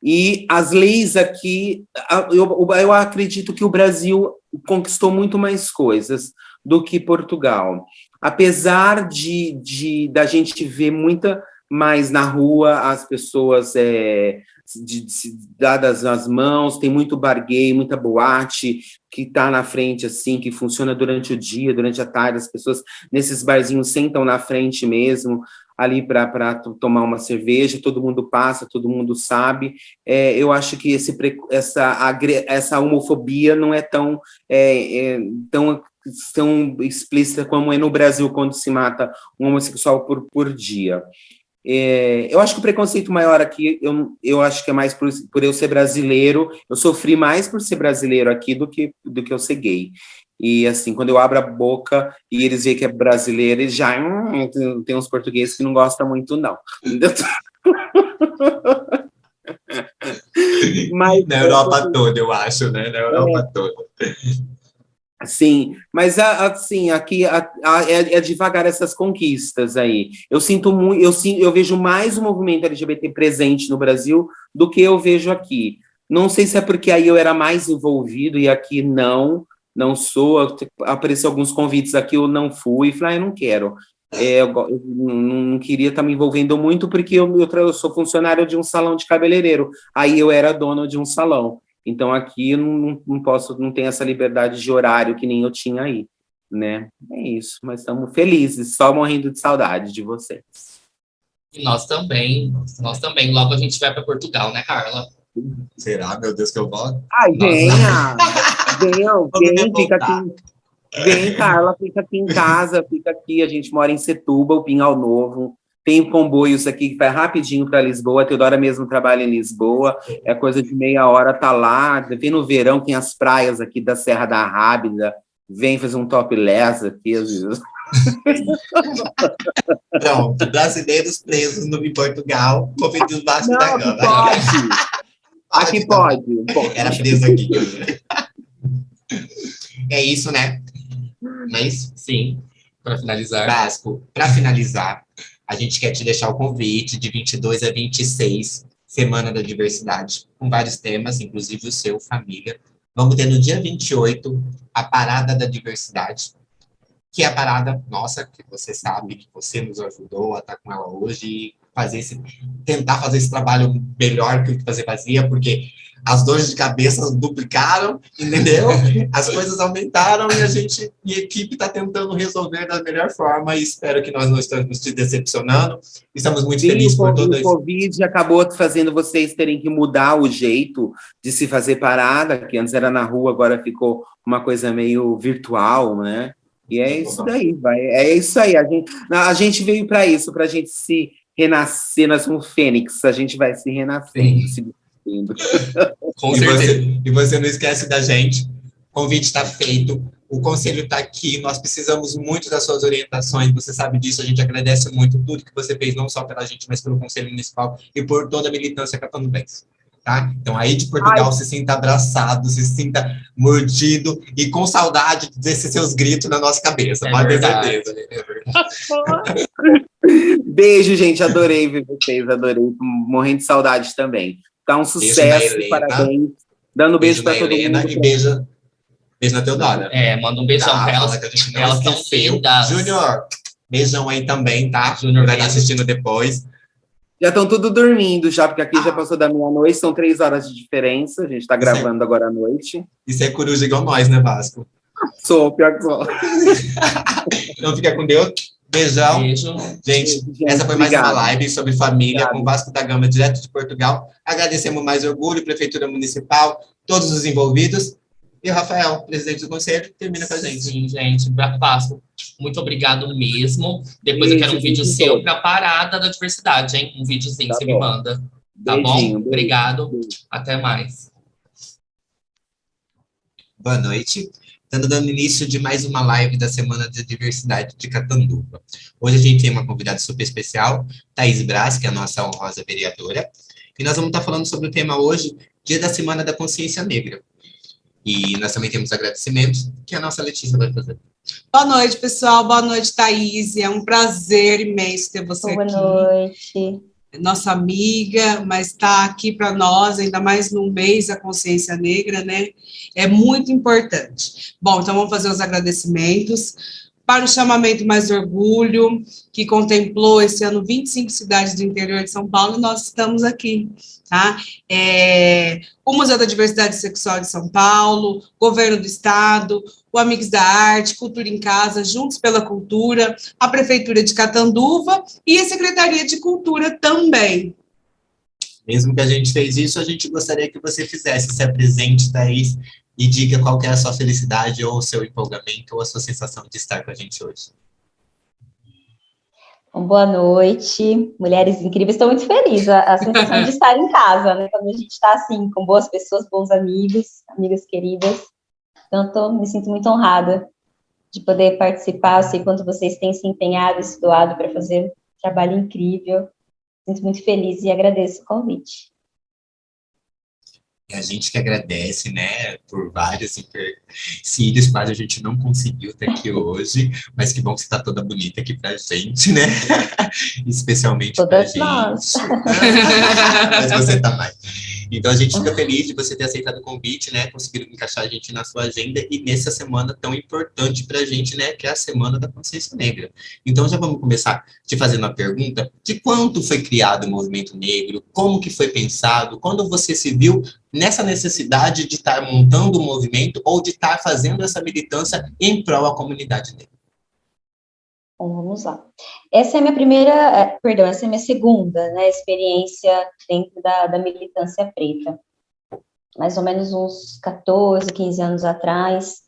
E as leis aqui, eu acredito que o Brasil conquistou muito mais coisas do que Portugal. Apesar da gente ver muita mais na rua as pessoas dadas nas mãos, tem muito bar gay, muita boate que está na frente, assim, que funciona durante o dia, durante a tarde, as pessoas nesses barzinhos sentam na frente mesmo, ali para tomar uma cerveja, todo mundo passa, todo mundo sabe. Eu acho que essa homofobia não é tão explícita como é no Brasil, quando se mata um homossexual por dia. Eu acho que o preconceito maior aqui, eu acho que é mais por eu ser brasileiro, eu sofri mais por ser brasileiro aqui do que eu ser gay. E, assim, quando eu abro a boca e eles veem que é brasileiro, eles já... tem uns portugueses que não gostam muito, não. Mas, na Europa toda, eu acho, né? Na Europa toda. Sim, mas assim, aqui é devagar essas conquistas aí. Eu sinto muito, eu vejo mais o movimento LGBT presente no Brasil do que eu vejo aqui. Não sei se é porque aí eu era mais envolvido e aqui não sou. Apareceu alguns convites aqui, eu não fui, falei, eu não quero. Eu não queria estar me envolvendo muito porque eu sou funcionário de um salão de cabeleireiro. Aí eu era dono de um salão. Então, aqui eu não tenho essa liberdade de horário que nem eu tinha aí, né? É isso, mas estamos felizes, só morrendo de saudade de vocês. E nós também. Logo a gente vai para Portugal, né, Carla? Será, meu Deus, que eu volto? Ai, venha! Vem, fica aqui. Vem, Carla, fica aqui em casa, fica aqui, a gente mora em Setúbal, Pinhal Novo, tem comboios aqui que vai rapidinho para Lisboa, a Teodora mesmo trabalha em Lisboa, é coisa de meia hora, tá lá, vem no verão, tem as praias aqui da Serra da Rábida, vem fazer um topless aqui, às vezes. Pronto, brasileiros presos em Portugal, convidados baixo da cama. Aqui pode. Era preso aqui. É isso, né? Mas, sim, para finalizar. Básico, para finalizar, a gente quer te deixar o convite de 22 a 26, Semana da Diversidade, com vários temas, inclusive o seu, família. Vamos ter no dia 28 a Parada da Diversidade, que é a parada nossa, que você sabe, que você nos ajudou a estar com ela hoje, e tentar fazer esse trabalho melhor que o que você fazia, porque as dores de cabeça duplicaram, entendeu? As coisas aumentaram e a equipe está tentando resolver da melhor forma e espero que nós não estamos te decepcionando. Estamos muito felizes por todo isso. O Covid acabou fazendo vocês terem que mudar o jeito de se fazer parada, que antes era na rua, agora ficou uma coisa meio virtual, né? E é isso daí, é isso aí. A gente veio para isso, para a gente se renascer, nós somos fênix, a gente vai se renascer. Com certeza. E você não esquece da gente, o convite está feito, o conselho está aqui, nós precisamos muito das suas orientações, você sabe disso, a gente agradece muito tudo que você fez, não só pela gente, mas pelo Conselho Municipal e por toda a militância Catando Bens. tá? Então, aí de Portugal, se sinta abraçado, se sinta mordido e com saudade desses seus gritos na nossa cabeça. Pode ter certeza. Beijo, gente. Adorei ver vocês. Adorei. Morrendo de saudade também. Tá um sucesso. Parabéns. Dando beijo para todo Helena, mundo. E beijo na Teodora. Manda um beijão pra elas. Fala que a gente não elas esqueceu. Júnior, beijão aí também, tá? Júnior vai estar assistindo depois. Já estão tudo dormindo, já, porque aqui já passou da meia-noite, são 3 horas de diferença, a gente está gravando agora à noite. Isso é coruja igual nós, né, Vasco? Sou, pior que sou. Então fica com Deus. Beijão. Beijo. Gente, essa foi mais uma live sobre família com Vasco da Gama, direto de Portugal. Agradecemos mais orgulho, Prefeitura Municipal, todos os envolvidos. E o Rafael, presidente do conselho, termina com a gente. Sim, gente. Vasco, muito obrigado mesmo. Depois eu quero um vídeo seu para a parada da diversidade, hein? Um videozinho que você me manda. Tá bom? Obrigado. Até mais. Boa noite. Estamos dando início de mais uma live da Semana de Diversidade de Catanduva. Hoje a gente tem uma convidada super especial, Thaís Braz, que é a nossa honrosa vereadora. E nós vamos estar falando sobre o tema hoje, Dia da Semana da Consciência Negra. E nós também temos agradecimentos que a nossa Letícia vai fazer. Boa noite, pessoal. Boa noite, Thaís. É um prazer imenso ter você aqui. Boa noite. Nossa amiga, mas está aqui para nós, ainda mais no mês da consciência negra, né? É muito importante. Bom, então vamos fazer os agradecimentos. Para o chamamento Mais Orgulho, que contemplou esse ano 25 cidades do interior de São Paulo, nós estamos aqui, tá? O Museu da Diversidade Sexual de São Paulo, Governo do Estado, o Amigos da Arte, Cultura em Casa, Juntos pela Cultura, a Prefeitura de Catanduva e a Secretaria de Cultura também. Mesmo que a gente fez isso, a gente gostaria que você fizesse, se apresente, Thaís, e diga qual que é a sua felicidade, ou o seu empolgamento, ou a sua sensação de estar com a gente hoje. Boa noite, mulheres incríveis. Estou muito feliz, a sensação de estar em casa, né? Quando a gente está assim, com boas pessoas, bons amigos, amigas queridas. Então, me sinto muito honrada de poder participar. Eu sei quanto vocês têm se empenhado e se doado para fazer um trabalho incrível. Sinto muito feliz e agradeço o convite. E a gente que agradece, né, por vários empecilhos, quase a gente não conseguiu estar aqui hoje, mas que bom que você está toda bonita aqui pra gente, né? Especialmente todas pra nós. gente. Mas você tá mais. Então a gente fica feliz de você ter aceitado o convite, né, conseguido encaixar a gente na sua agenda e nessa semana tão importante pra gente, né, que é a Semana da Consciência Negra. Então já vamos começar te fazendo uma pergunta de quanto foi criado o movimento negro, como que foi pensado, quando você se viu nessa necessidade de estar montando o movimento ou de estar fazendo essa militância em prol da comunidade negra. Bom, vamos lá. Essa é a minha essa é a minha segunda, né, experiência dentro da militância preta. Mais ou menos uns 14, 15 anos atrás,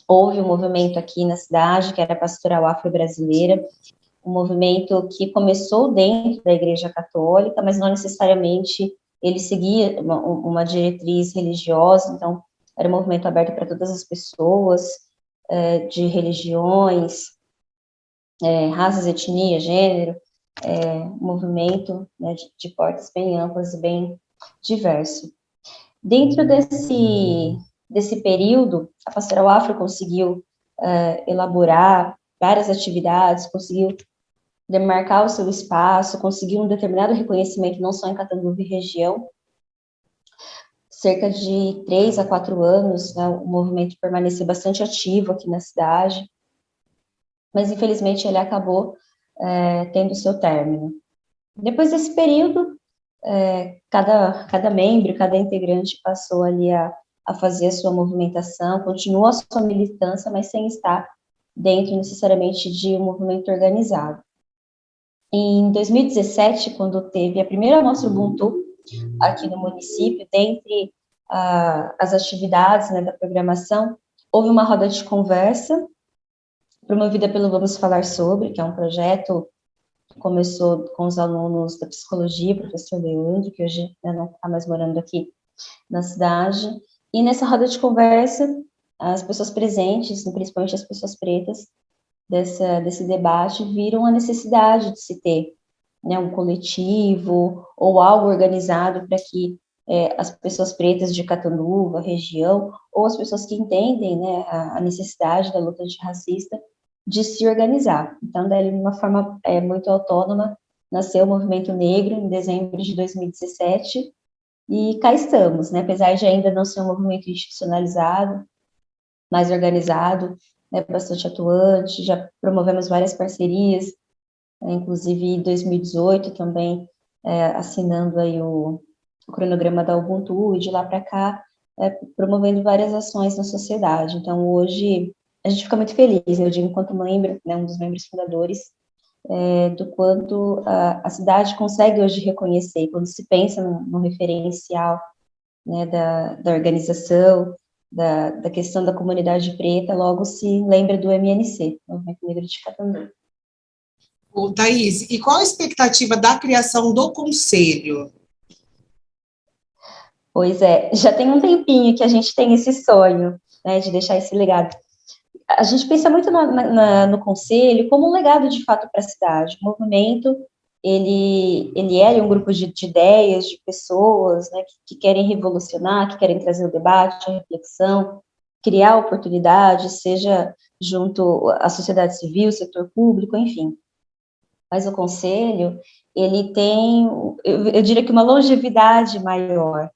houve um movimento aqui na cidade, que era a Pastoral Afro-Brasileira, um movimento que começou dentro da Igreja Católica, mas não necessariamente ele seguia uma diretriz religiosa, então era um movimento aberto para todas as pessoas, de religiões, raças, etnia, gênero, movimento, né, de portas bem amplas e bem diverso. Dentro desse período, a Pastoral Afro conseguiu elaborar várias atividades, conseguiu demarcar o seu espaço, conseguiu um determinado reconhecimento, não só em Catanduva e região. Cerca de 3 a 4 anos, né, o movimento permaneceu bastante ativo aqui na cidade, mas infelizmente ele acabou tendo seu término. Depois desse período, cada membro, cada integrante passou ali a fazer a sua movimentação, continuou a sua militância, mas sem estar dentro necessariamente de um movimento organizado. Em 2017, quando teve a primeira Mostra Ubuntu aqui no município, dentre as atividades, né, da programação, houve uma roda de conversa promovida pelo Vamos Falar Sobre, que é um projeto que começou com os alunos da psicologia, professor Leandro, que hoje, né, não está mais morando aqui na cidade, e nessa roda de conversa, as pessoas presentes, principalmente as pessoas pretas, desse debate, viram a necessidade de se ter, né, um coletivo ou algo organizado para que as pessoas pretas de Catanduva, região, ou as pessoas que entendem, né, a necessidade da luta antirracista, de se organizar. Então, daí, de uma forma muito autônoma, nasceu o Movimento Negro em dezembro de 2017, e cá estamos, né, apesar de ainda não ser um movimento institucionalizado, mais organizado, né, bastante atuante, já promovemos várias parcerias, inclusive em 2018 também, assinando aí o cronograma da Ubuntu, e de lá para cá, promovendo várias ações na sociedade. Então, hoje, a gente fica muito feliz, eu digo, enquanto membro, né, um dos membros fundadores, do quanto a cidade consegue hoje reconhecer, quando se pensa no referencial, né, da organização, da questão da comunidade preta, logo se lembra do MNC, Movimento Negro de Catanduva. Ô, Thaís, e qual a expectativa da criação do conselho? Pois é, já tem um tempinho que a gente tem esse sonho, né, de deixar esse legado. A gente pensa muito no conselho como um legado, de fato, para a cidade. O movimento, ele é um grupo de ideias, de pessoas, né, que querem revolucionar, que querem trazer o debate, a reflexão, criar oportunidades, seja junto à sociedade civil, setor público, enfim. Mas o conselho, ele tem, eu diria que uma longevidade maior,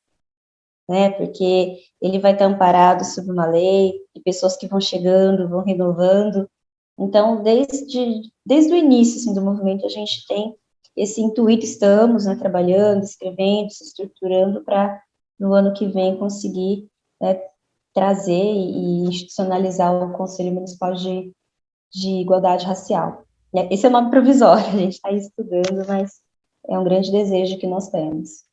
né, porque ele vai estar amparado sob uma lei, e pessoas que vão chegando, vão renovando. Então, desde o início, assim, do movimento, a gente tem esse intuito, estamos, né, trabalhando, escrevendo, se estruturando para, no ano que vem, conseguir, né, trazer e institucionalizar o Conselho Municipal de Igualdade Racial. Esse é o nome provisório, a gente está estudando, mas é um grande desejo que nós temos.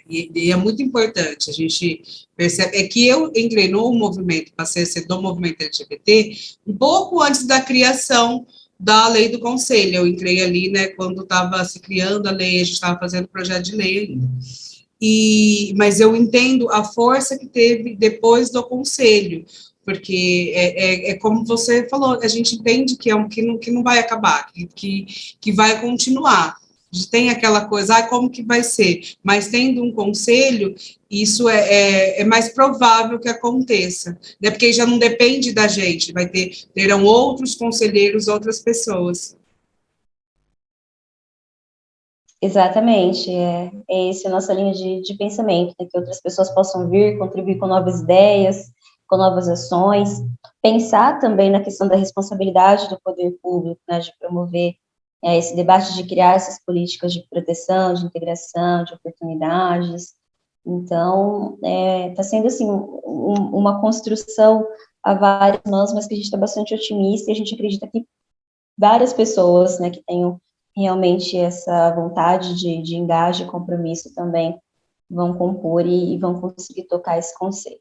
E é muito importante, a gente percebe, que eu entrei no movimento, passei a ser do movimento LGBT, um pouco antes da criação da lei do conselho, eu entrei ali, né, quando estava se criando a lei, a gente estava fazendo projeto de lei ainda, mas eu entendo a força que teve depois do conselho, porque é como você falou, a gente entende que não vai acabar, que vai continuar. Tem aquela coisa, como que vai ser? Mas tendo um conselho, isso é mais provável que aconteça, né? Porque já não depende da gente, terão outros conselheiros, outras pessoas. Exatamente, essa a nossa linha de pensamento, né, que outras pessoas possam vir, contribuir com novas ideias, com novas ações, pensar também na questão da responsabilidade do poder público, né, de promover esse debate, de criar essas políticas de proteção, de integração, de oportunidades. Então, está sendo, assim, uma construção a várias mãos, mas que a gente está bastante otimista, e a gente acredita que várias pessoas, né, que tenham realmente essa vontade de engajo e compromisso também vão compor e vão conseguir tocar esse conselho.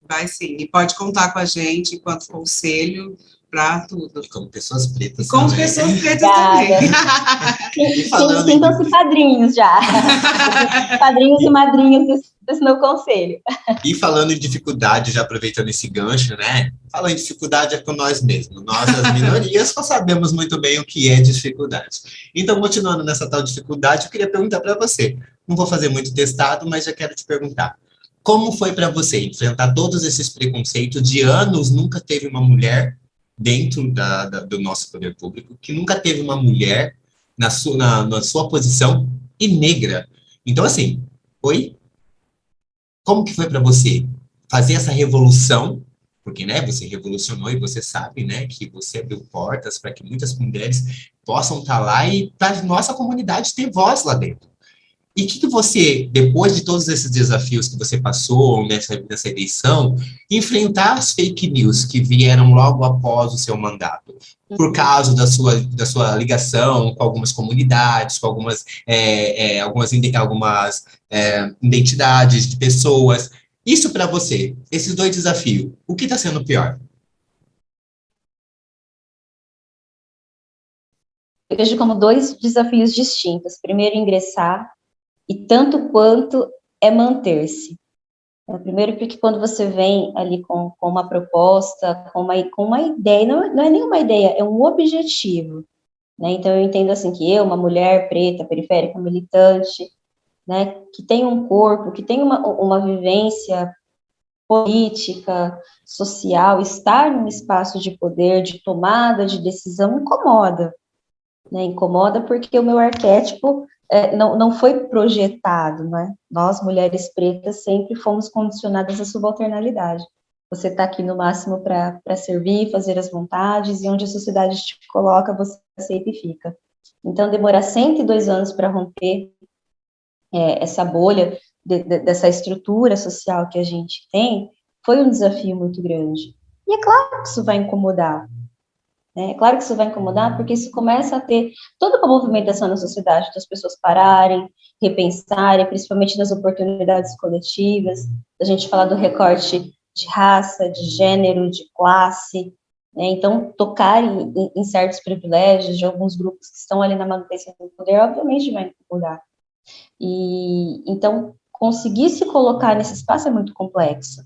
Vai sim, e pode contar com a gente enquanto conselho para tudo. E como pessoas pretas como também. pessoas pretas também. Sintam-se padrinhos já. Padrinhos e madrinhas desse meu conselho. E falando em dificuldade, já aproveitando esse gancho, né? Falando em dificuldade é com nós mesmos. Nós, as minorias, só sabemos muito bem o que é dificuldade. Então, continuando nessa tal dificuldade, eu queria perguntar para você. Não vou fazer muito testado, mas já quero te perguntar. Como foi para você enfrentar todos esses preconceitos de anos? Nunca teve uma mulher dentro do nosso poder público, que nunca teve uma mulher na sua posição e negra. Então, assim, como que foi para você fazer essa revolução? Porque, né, você revolucionou e você sabe, né, que você abriu portas para que muitas mulheres possam estar lá e para a nossa comunidade ter voz lá dentro. E o que você, depois de todos esses desafios que você passou nessa eleição, enfrentar as fake news que vieram logo após o seu mandato, por causa da sua ligação com algumas comunidades, com algumas identidades de pessoas. Isso para você, esses dois desafios, o que está sendo pior? Eu vejo como dois desafios distintos. Primeiro, ingressar, e tanto quanto é manter-se. Primeiro, porque quando você vem ali com uma proposta, com uma ideia, não é nenhuma ideia, é um objetivo, né? Então, eu entendo assim que eu, uma mulher preta, periférica, militante, né, que tem um corpo, que tem uma vivência política, social, estar num espaço de poder, de tomada de decisão, incomoda, né? Incomoda porque o meu arquétipo não foi projetado, né? Nós, mulheres pretas, sempre fomos condicionadas à subalternalidade. Você está aqui no máximo para servir, fazer as vontades, e onde a sociedade te coloca, você aceita e fica. Então, demorar 102 anos para romper essa bolha dessa estrutura social que a gente tem, foi um desafio muito grande. E é claro que isso vai incomodar, né? É claro que isso vai incomodar, porque isso começa a ter toda uma movimentação na sociedade, das pessoas pararem, repensarem, principalmente nas oportunidades coletivas, a gente falar do recorte de raça, de gênero, de classe, né? Então, tocar em certos privilégios de alguns grupos que estão ali na manutenção do poder, obviamente vai incomodar. E, então, conseguir se colocar nesse espaço é muito complexo,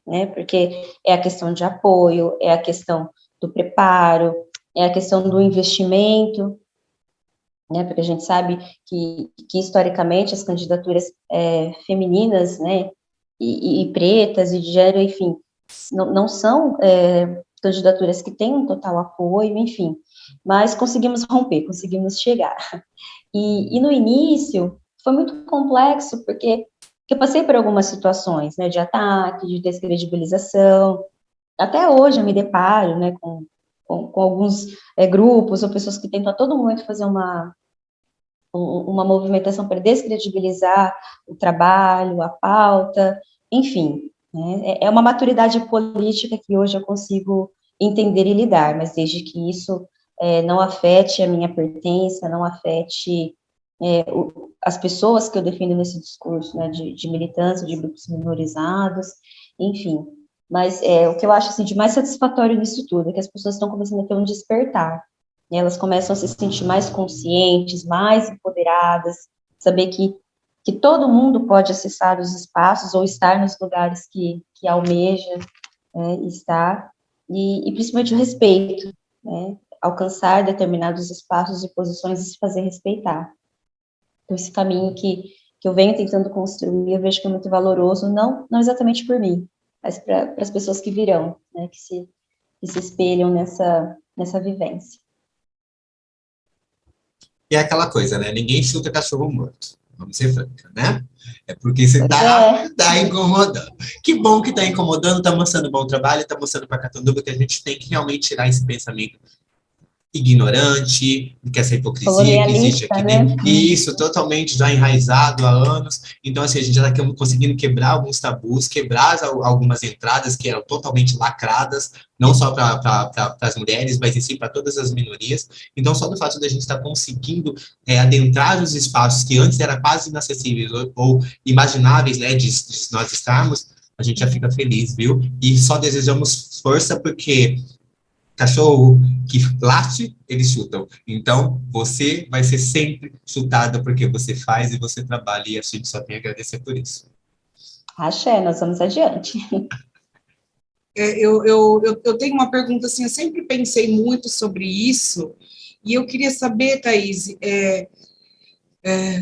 né? Porque é a questão de apoio, é a questão do preparo, é a questão do investimento, né? Porque a gente sabe que historicamente, as candidaturas femininas, né, e pretas, e de gênero, enfim, não são candidaturas que têm um total apoio, enfim, mas conseguimos romper, conseguimos chegar. E no início, foi muito complexo, porque eu passei por algumas situações, né, de ataque, de descredibilização. Até hoje eu me deparo, né, com alguns grupos ou pessoas que tentam a todo momento fazer uma movimentação para descredibilizar o trabalho, a pauta, enfim, né, é uma maturidade política que hoje eu consigo entender e lidar, mas desde que isso não afete a minha pertença, não afete as pessoas que eu defendo nesse discurso, né, de militância, de grupos minorizados, enfim. Mas o que eu acho assim, de mais satisfatório nisso tudo é que as pessoas estão começando a ter um despertar, né, elas começam a se sentir mais conscientes, mais empoderadas, saber que todo mundo pode acessar os espaços ou estar nos lugares que almeja estar, e principalmente o respeito, né, alcançar determinados espaços e posições e se fazer respeitar. Então, esse caminho que eu venho tentando construir, eu vejo que é muito valoroso, não exatamente por mim, mas para as pessoas que virão, né, que se espelham nessa vivência. E é aquela coisa, né? Ninguém chuta cachorro morto. Vamos ser franca, né? É porque você tá incomodando. Que bom que tá incomodando, tá mostrando bom trabalho, tá mostrando para Catanduva que a gente tem que realmente tirar esse pensamento ignorante, que essa hipocrisia que existe aqui dentro, né? E isso totalmente já enraizado há anos. Então, assim, a gente já está conseguindo quebrar alguns tabus, quebrar algumas entradas que eram totalmente lacradas, não só para as mulheres, mas em si para todas as minorias. Então, só do fato de a gente estar conseguindo adentrar os espaços que antes eram quase inacessíveis ou imagináveis, né, de nós estarmos, a gente já fica feliz, viu? E só desejamos força, porque cachorro que late, eles chutam. Então, você vai ser sempre chutada porque você faz e você trabalha, e a gente só tem a agradecer por isso. Axé, nós vamos adiante. Eu tenho uma pergunta, assim, eu sempre pensei muito sobre isso, e eu queria saber, Thaís,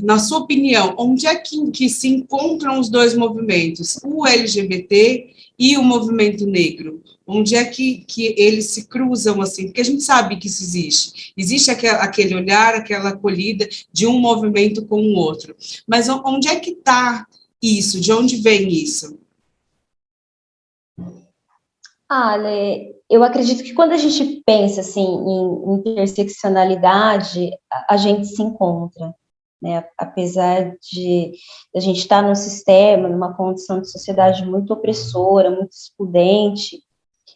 na sua opinião, onde é que se encontram os dois movimentos, o LGBT e o movimento negro? Onde é que eles se cruzam, assim? Porque a gente sabe que isso existe. Existe aquele olhar, aquela acolhida de um movimento com o outro. Mas onde é que está isso? De onde vem isso? Lê, eu acredito que quando a gente pensa, assim, em interseccionalidade, a gente se encontra, né? Apesar de a gente estar num sistema, numa condição de sociedade muito opressora, muito excludente,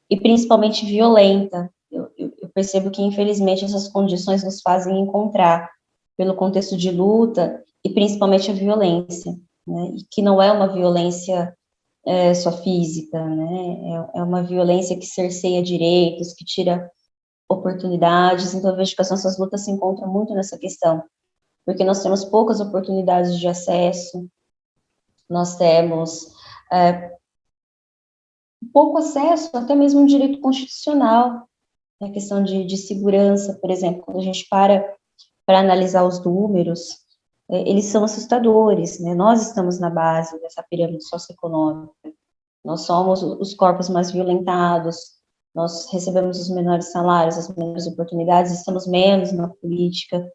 e principalmente violenta. Eu percebo que, infelizmente, essas condições nos fazem encontrar, pelo contexto de luta, e principalmente a violência, né? E que não é uma violência só física, né? É uma violência que cerceia direitos, que tira oportunidades. Então, eu vejo que as nossas lutas se encontram muito nessa questão, porque nós temos poucas oportunidades de acesso, nós temos pouco acesso, até mesmo um direito constitucional, a questão de segurança, por exemplo, quando a gente para analisar os números, eles são assustadores, né? Nós estamos na base dessa pirâmide socioeconômica, nós somos os corpos mais violentados, nós recebemos os menores salários, as menores oportunidades, estamos menos na política,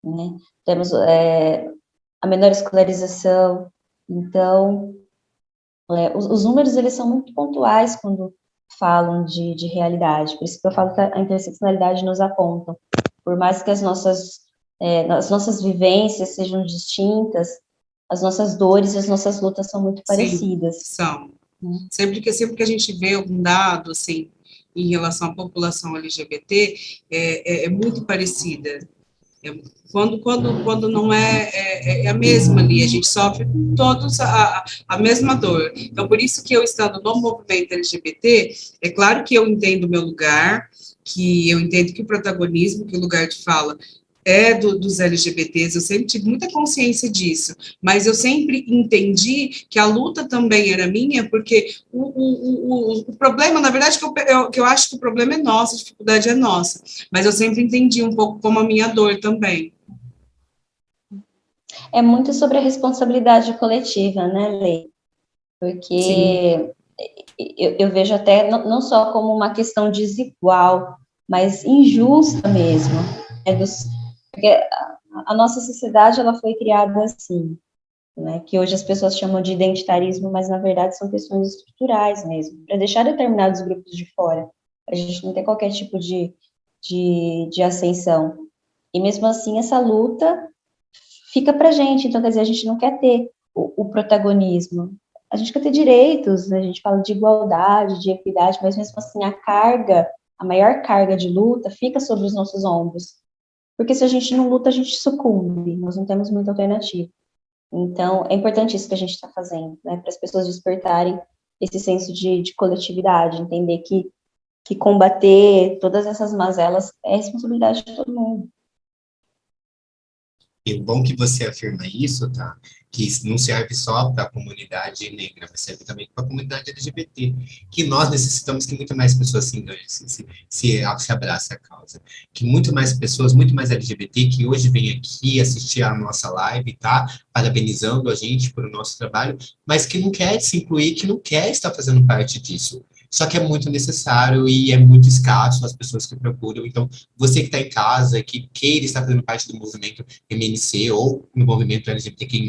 né? Temos a menor escolarização. Então, os números, eles são muito pontuais quando falam de realidade, por isso que eu falo que a interseccionalidade nos aponta. Por mais que as nossas vivências sejam distintas, as nossas dores e as nossas lutas são muito parecidas. Sim, são. Sempre que a gente vê algum dado, assim, em relação à população LGBT, é muito parecida. Quando não é a mesma ali, a gente sofre todos a mesma dor. Então, por isso que eu, estando no movimento LGBT, é claro que eu entendo o meu lugar, que eu entendo que o protagonismo, que o lugar de fala é dos LGBTs, eu sempre tive muita consciência disso, mas eu sempre entendi que a luta também era minha, porque o problema, na verdade, que eu acho que o problema é nosso, a dificuldade é nossa, mas eu sempre entendi um pouco como a minha dor também. É muito sobre a responsabilidade coletiva, né, Lê? Porque eu vejo até não só como uma questão desigual, mas injusta mesmo. Porque a nossa sociedade, ela foi criada assim, né, que hoje as pessoas chamam de identitarismo, mas na verdade são questões estruturais mesmo, para deixar determinados grupos de fora. A gente não tem qualquer tipo de ascensão. E mesmo assim, essa luta fica para a gente, então, quer dizer, a gente não quer ter o protagonismo, a gente quer ter direitos, né? A gente fala de igualdade, de equidade, mas mesmo assim a maior carga de luta fica sobre os nossos ombros, porque se a gente não luta, a gente sucumbe, nós não temos muita alternativa. Então, é importante isso que a gente está fazendo, né, para as pessoas despertarem esse senso de coletividade, entender que combater todas essas mazelas é responsabilidade de todo mundo. E o bom que você afirma isso, tá? Que isso não serve só para a comunidade negra, mas serve também para a comunidade LGBT, que nós necessitamos que muito mais pessoas se abracem a causa. Que muito mais pessoas, muito mais LGBT, que hoje vêm aqui assistir a nossa live, tá? Parabenizando a gente por o nosso trabalho, mas que não quer se incluir, que não quer estar fazendo parte disso. Só que é muito necessário e é muito escasso as pessoas que procuram. Então, você que está em casa, que queira estar fazendo parte do movimento MNC ou no movimento LGBTQI+,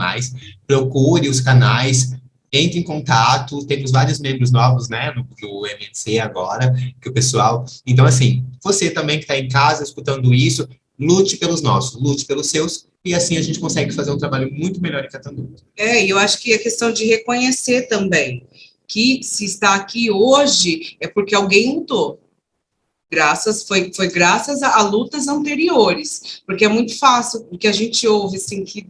procure os canais, entre em contato, temos vários membros novos, né, no MNC agora, que o pessoal... Então, assim, você também que está em casa escutando isso, lute pelos nossos, lute pelos seus, e assim a gente consegue fazer um trabalho muito melhor em Catanduva. E eu acho que é questão de reconhecer também que se está aqui hoje é porque alguém lutou. Foi graças a lutas anteriores, porque é muito fácil, porque a gente ouve, assim, que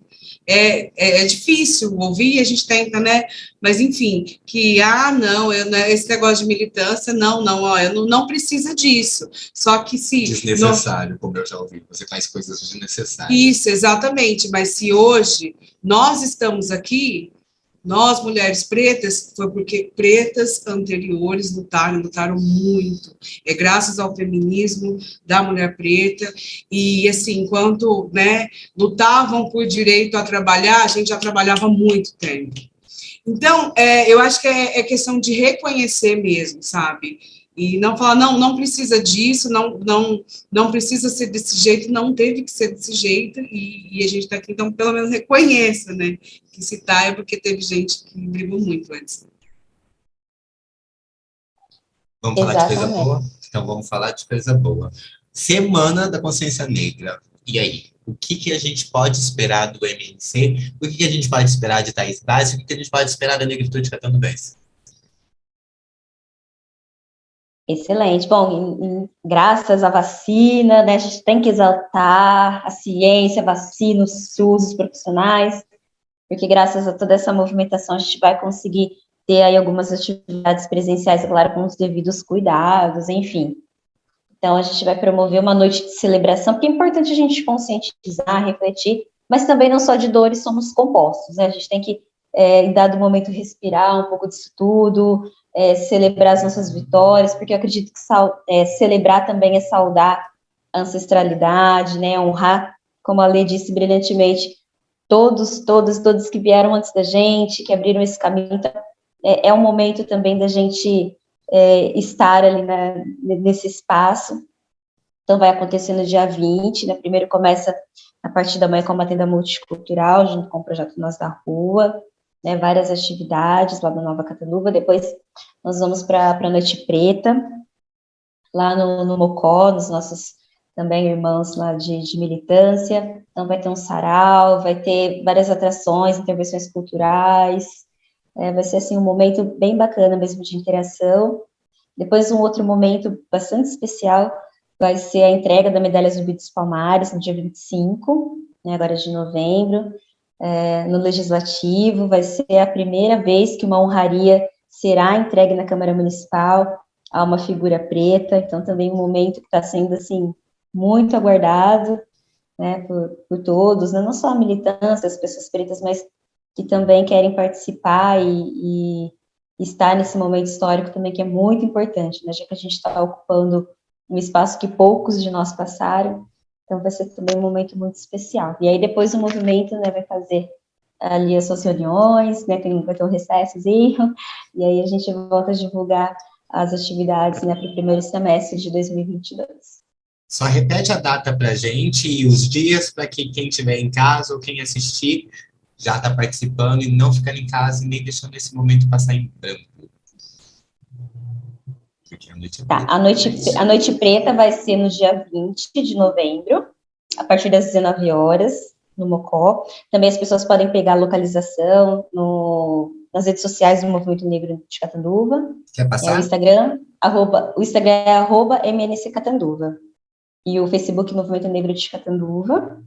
é difícil ouvir, a gente tenta, né, mas enfim, que, não, esse negócio de militância, não, não precisa disso, só que se... Desnecessário, como eu já ouvi, você faz coisas desnecessárias. Isso, exatamente, mas se hoje nós estamos aqui, nós, mulheres pretas, foi porque pretas anteriores lutaram muito. É graças ao feminismo da mulher preta. E, assim, enquanto, né, lutavam por direito a trabalhar, a gente já trabalhava há muito tempo. Então, eu acho que é questão de reconhecer mesmo, sabe? E não falar, não precisa disso, não precisa ser desse jeito, não teve que ser desse jeito, e a gente está aqui, então, pelo menos reconheça, né? Que se tá é porque teve gente que brigou muito antes. Vamos falar de coisa boa? Então, vamos falar de coisa boa. Semana da Consciência Negra. E aí? O que a gente pode esperar do MNC? O que a gente pode esperar de Thaís Braz? O que a gente pode esperar da negritude catanduvense? Excelente. Bom, graças à vacina, né, a gente tem que exaltar a ciência, a vacina, os SUS, os profissionais, porque graças a toda essa movimentação a gente vai conseguir ter aí algumas atividades presenciais, claro, com os devidos cuidados, enfim. Então, a gente vai promover uma noite de celebração, porque é importante a gente conscientizar, refletir, mas também não só de dores somos compostos, né? A gente tem que, em dado momento, respirar um pouco disso tudo, celebrar as nossas vitórias, porque eu acredito que celebrar também é saudar a ancestralidade, né? Honrar, como a Lê disse brilhantemente, todos que vieram antes da gente, que abriram esse caminho. Então, é um momento também da gente estar ali nesse espaço. Então, vai acontecer no dia 20, né? Primeiro começa a partir da manhã com uma tenda multicultural, junto com o projeto Nós da Rua, né? Várias atividades lá da Nova Catanduva. Depois nós vamos para a Noite Preta, lá no Mocó, nos nossos também irmãos lá de militância. Então, vai ter um sarau, vai ter várias atrações, intervenções culturais. Vai ser, assim, um momento bem bacana mesmo de interação. Depois, um outro momento bastante especial vai ser a entrega da Medalha Zumbi dos Palmares, no dia 25, né, agora de novembro, no Legislativo. Vai ser a primeira vez que uma honraria será entregue na Câmara Municipal a uma figura preta. Então, também um momento que está sendo, assim, muito aguardado, né, por todos, né, não só a militância, as pessoas pretas, mas que também querem participar e estar nesse momento histórico também, que é muito importante, né, já que a gente está ocupando um espaço que poucos de nós passaram. Então, vai ser também um momento muito especial. E aí, depois o movimento, né, vai fazer ali as suas reuniões, né, vai ter um recessozinho, e aí a gente volta a divulgar as atividades, né, para o primeiro semestre de 2022. Só repete a data para a gente e os dias para que quem estiver em casa ou quem assistir já está participando e não ficando em casa e nem deixando esse momento passar em branco. Porque a noite é Tá, preta, a noite Preta vai ser no dia 20 de novembro, a partir das 19 horas, no Mocó. Também as pessoas podem pegar a localização nas redes sociais do Movimento Negro de Catanduva. Quer passar? O Instagram é @MNCCatanduva. E o Facebook Movimento Negro de Catanduva.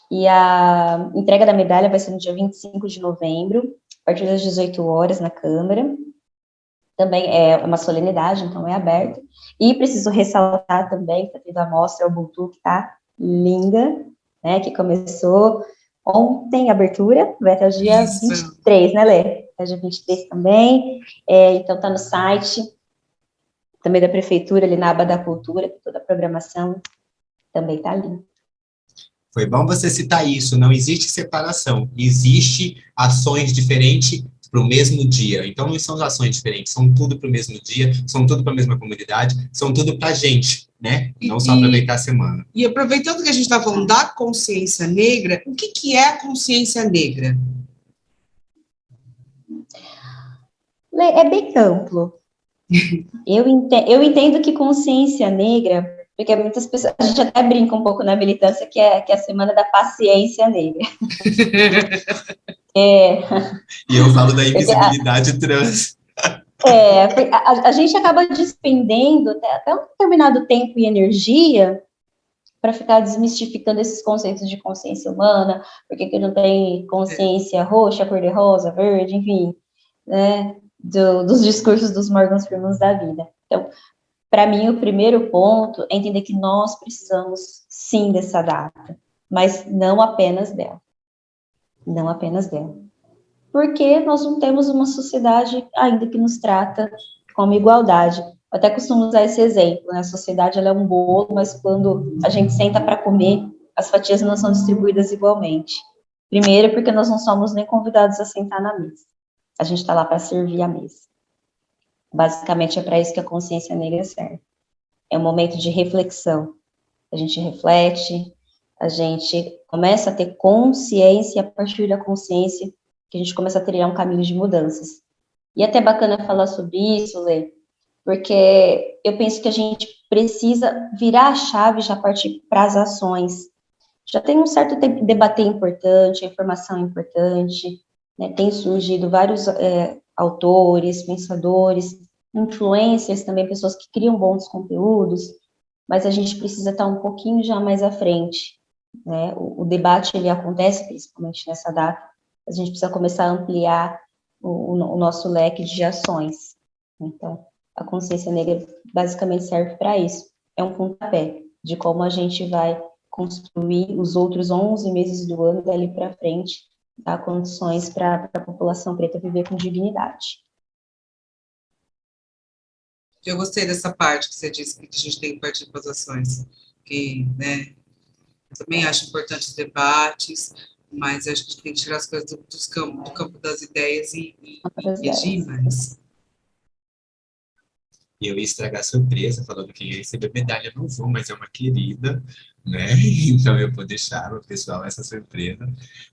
E a entrega da medalha vai ser no dia 25 de novembro, a partir das 18 horas, na Câmara. Também é uma solenidade, então é aberto. E preciso ressaltar também que está tendo a mostra Ubuntu, que está linda, né, que começou ontem a abertura, vai até o dia 23, né, Lê? Até o dia 23 também. Então está no site também da Prefeitura, ali na aba da Cultura, que toda a programação também está ali. Foi bom você citar isso, não existe separação, existe ações diferentes para o mesmo dia. Então, não são ações diferentes, são tudo para o mesmo dia, são tudo para a mesma comunidade, são tudo para a gente, né? Não só aproveitar a semana. E aproveitando que a gente está falando da consciência negra, o que é a consciência negra? É bem amplo. Eu entendo que consciência negra, porque muitas pessoas, a gente até brinca um pouco na militância, que é a semana da paciência negra. E eu falo da invisibilidade trans. A gente acaba despendendo até um determinado tempo e energia para ficar desmistificando esses conceitos de consciência humana, porque que não tem consciência roxa, cor-de-rosa, verde, enfim, né, dos discursos dos Morgans Freemans da vida. Então, para mim, o primeiro ponto é entender que nós precisamos, sim, dessa data, mas não apenas dela. Não apenas dela. Porque nós não temos uma sociedade ainda que nos trata como igualdade. Eu até costumo usar esse exemplo, né? A sociedade ela é um bolo, mas quando a gente senta para comer, as fatias não são distribuídas igualmente. Primeiro, porque nós não somos nem convidados a sentar na mesa. A gente está lá para servir a mesa. Basicamente, é para isso que a consciência negra serve. É um momento de reflexão. A gente reflete, a gente começa a ter consciência, e a partir da consciência, que a gente começa a trilhar um caminho de mudanças. E é até bacana falar sobre isso, Lê, porque eu penso que a gente precisa virar a chave já partir para as ações. Já tem um certo tempo que debater é importante, a informação é importante, né? Tem surgido vários autores, pensadores, influencers também, pessoas que criam bons conteúdos, mas a gente precisa estar um pouquinho já mais à frente, né? O debate, ele acontece principalmente nessa data, a gente precisa começar a ampliar o nosso leque de ações. Então, a consciência negra basicamente serve para isso. É um pontapé de como a gente vai construir os outros 11 meses do ano dali para frente, dar condições para a população preta viver com dignidade. Eu gostei dessa parte que você disse, que a gente tem que partir para as ações, que, né, eu também acho importante os debates, Mas acho que a gente tem que tirar as coisas do campo das ideias e Das pedir mais. E eu ia estragar a surpresa, falando que ia receber medalha, não vou, mas é uma querida, né? Então eu vou deixar o pessoal essa surpresa.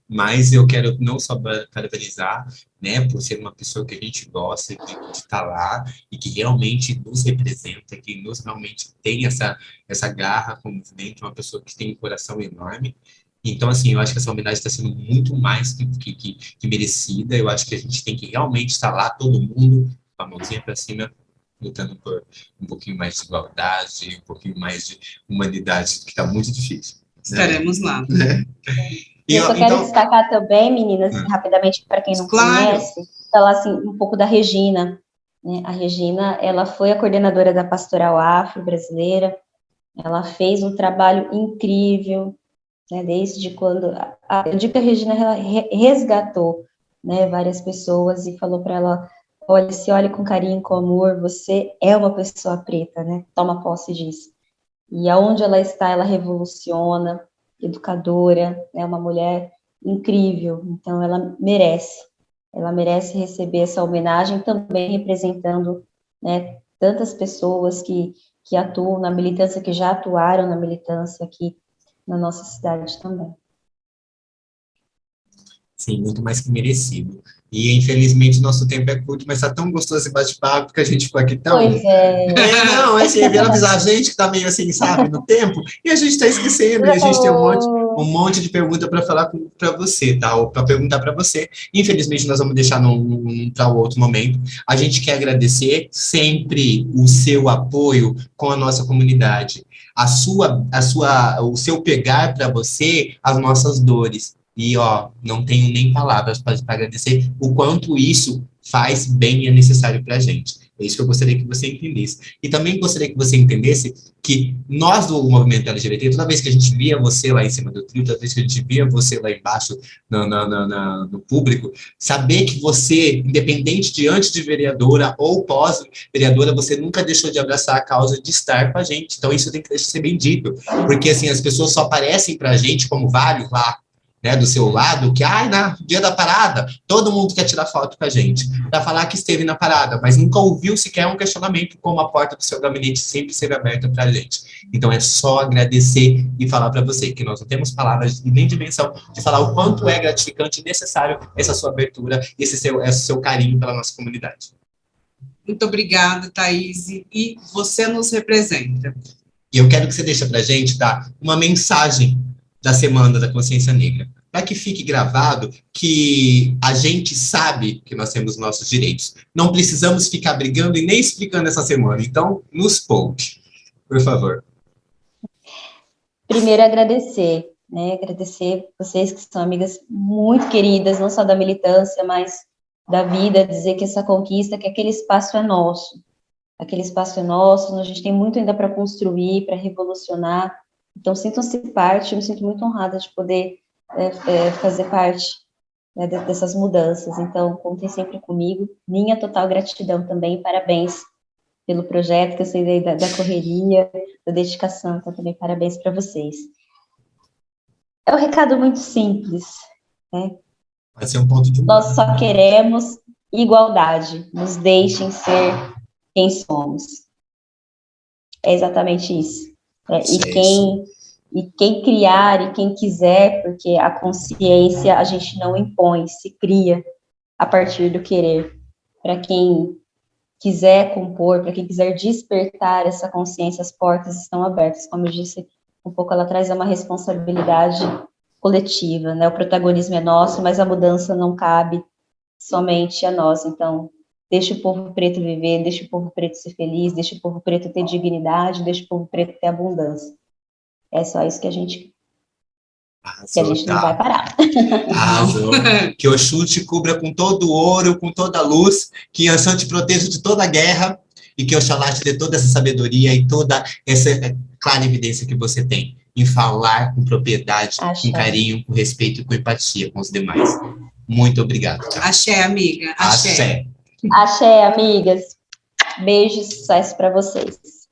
Mas eu quero não só parabenizar, né, por ser uma pessoa que a gente gosta de estar lá e que realmente nos representa, que nos realmente tem essa garra com o movimento, uma pessoa que tem um coração enorme. Então, assim, eu acho que essa homenagem está sendo muito mais que merecida. Eu acho que a gente tem que realmente estar lá, todo mundo, com a mãozinha para cima, lutando por um pouquinho mais de igualdade, um pouquinho mais de humanidade, que está muito difícil. Estaremos lá. E eu só quero Então, destacar também, meninas, rapidamente, para quem não Claro. conhece, falar assim, um pouco da Regina, né? A Regina, ela foi a coordenadora da Pastoral Afro brasileira, ela fez um trabalho incrível, né? Desde quando... eu digo que a Regina resgatou, né, várias pessoas e falou para ela, olha, se olhe com carinho, com amor, você é uma pessoa preta, né? Toma posse disso. E aonde ela está, ela revoluciona, educadora, é uma mulher incrível, então ela merece receber essa homenagem também representando, né, tantas pessoas que atuam na militância, que já atuaram na militância aqui na nossa cidade também. sim, muito mais que merecido. E, infelizmente, nosso tempo é curto, mas tá tão gostoso esse bate-papo que a gente ficou aqui tão... Pois é. Não, é assim, vieram avisar a gente que tá meio assim, sabe, no tempo, e a gente tá esquecendo, e a gente tem um monte de pergunta para falar para você, tá? Ou para perguntar para você. Infelizmente, nós vamos deixar para o outro momento. A gente quer agradecer sempre o seu apoio com a nossa comunidade, o seu pegar para você as nossas dores. E, ó, não tenho nem palavras para agradecer o quanto isso faz bem e é necessário para a gente. É isso que eu gostaria que você entendesse. E também gostaria que você entendesse que nós do movimento LGBT, toda vez que a gente via você lá em cima do trio, toda vez que a gente via você lá embaixo no público, saber que você, independente de antes de vereadora ou pós-vereadora, você nunca deixou de abraçar a causa de estar com a gente. Então isso tem que ser bem dito. Porque assim, as pessoas só aparecem para a gente como vários lá, né, do seu lado, que, no dia da parada, todo mundo quer tirar foto com a gente, para falar que esteve na parada, mas nunca ouviu sequer um questionamento, como a porta do seu gabinete sempre esteve aberta para a gente. Então, é só agradecer e falar para você, que nós não temos palavras e nem dimensão de falar o quanto é gratificante e necessário essa sua abertura, esse seu carinho pela nossa comunidade. Muito obrigada, Thaís, e você nos representa. E eu quero que você deixe para a gente, tá, uma mensagem da Semana da Consciência Negra, para que fique gravado que a gente sabe que nós temos nossos direitos. Não precisamos ficar brigando e nem explicando essa semana. Então, nos poupe, por favor. Primeiro, agradecer, né? Agradecer vocês que são amigas muito queridas, não só da militância, mas da vida, dizer que essa conquista, que aquele espaço é nosso. Aquele espaço é nosso, a gente tem muito ainda para construir, para revolucionar. Então, sintam-se parte, eu me sinto muito honrada de poder fazer parte, né, dessas mudanças. Então, contem sempre comigo. Minha total gratidão também, parabéns pelo projeto, que eu sei da correria, da dedicação, então também parabéns para vocês. É um recado muito simples, né? Vai ser um ponto de... Nós só queremos igualdade, nos deixem ser quem somos. É exatamente isso. E quem criar e quem quiser, porque a consciência a gente não impõe, se cria a partir do querer. Para quem quiser compor, para quem quiser despertar essa consciência, as portas estão abertas. Como eu disse um pouco, ela traz uma responsabilidade coletiva, né? O protagonismo é nosso, mas a mudança não cabe somente a nós. Então, deixa o povo preto viver, deixa o povo preto ser feliz, deixa o povo preto ter dignidade, deixa o povo preto ter abundância. É só isso que a gente não vai parar. Arrasou. Que Oxum te cubra com todo o ouro, com toda a luz, que Yansan te proteja de toda a guerra, e que Oxalá te dê toda essa sabedoria e toda essa clara evidência que você tem em falar com propriedade, com carinho, com respeito e com empatia com os demais. Muito obrigado. Tá? Axé, amiga. Axé. Axé, amigas. Beijos e sucesso para vocês.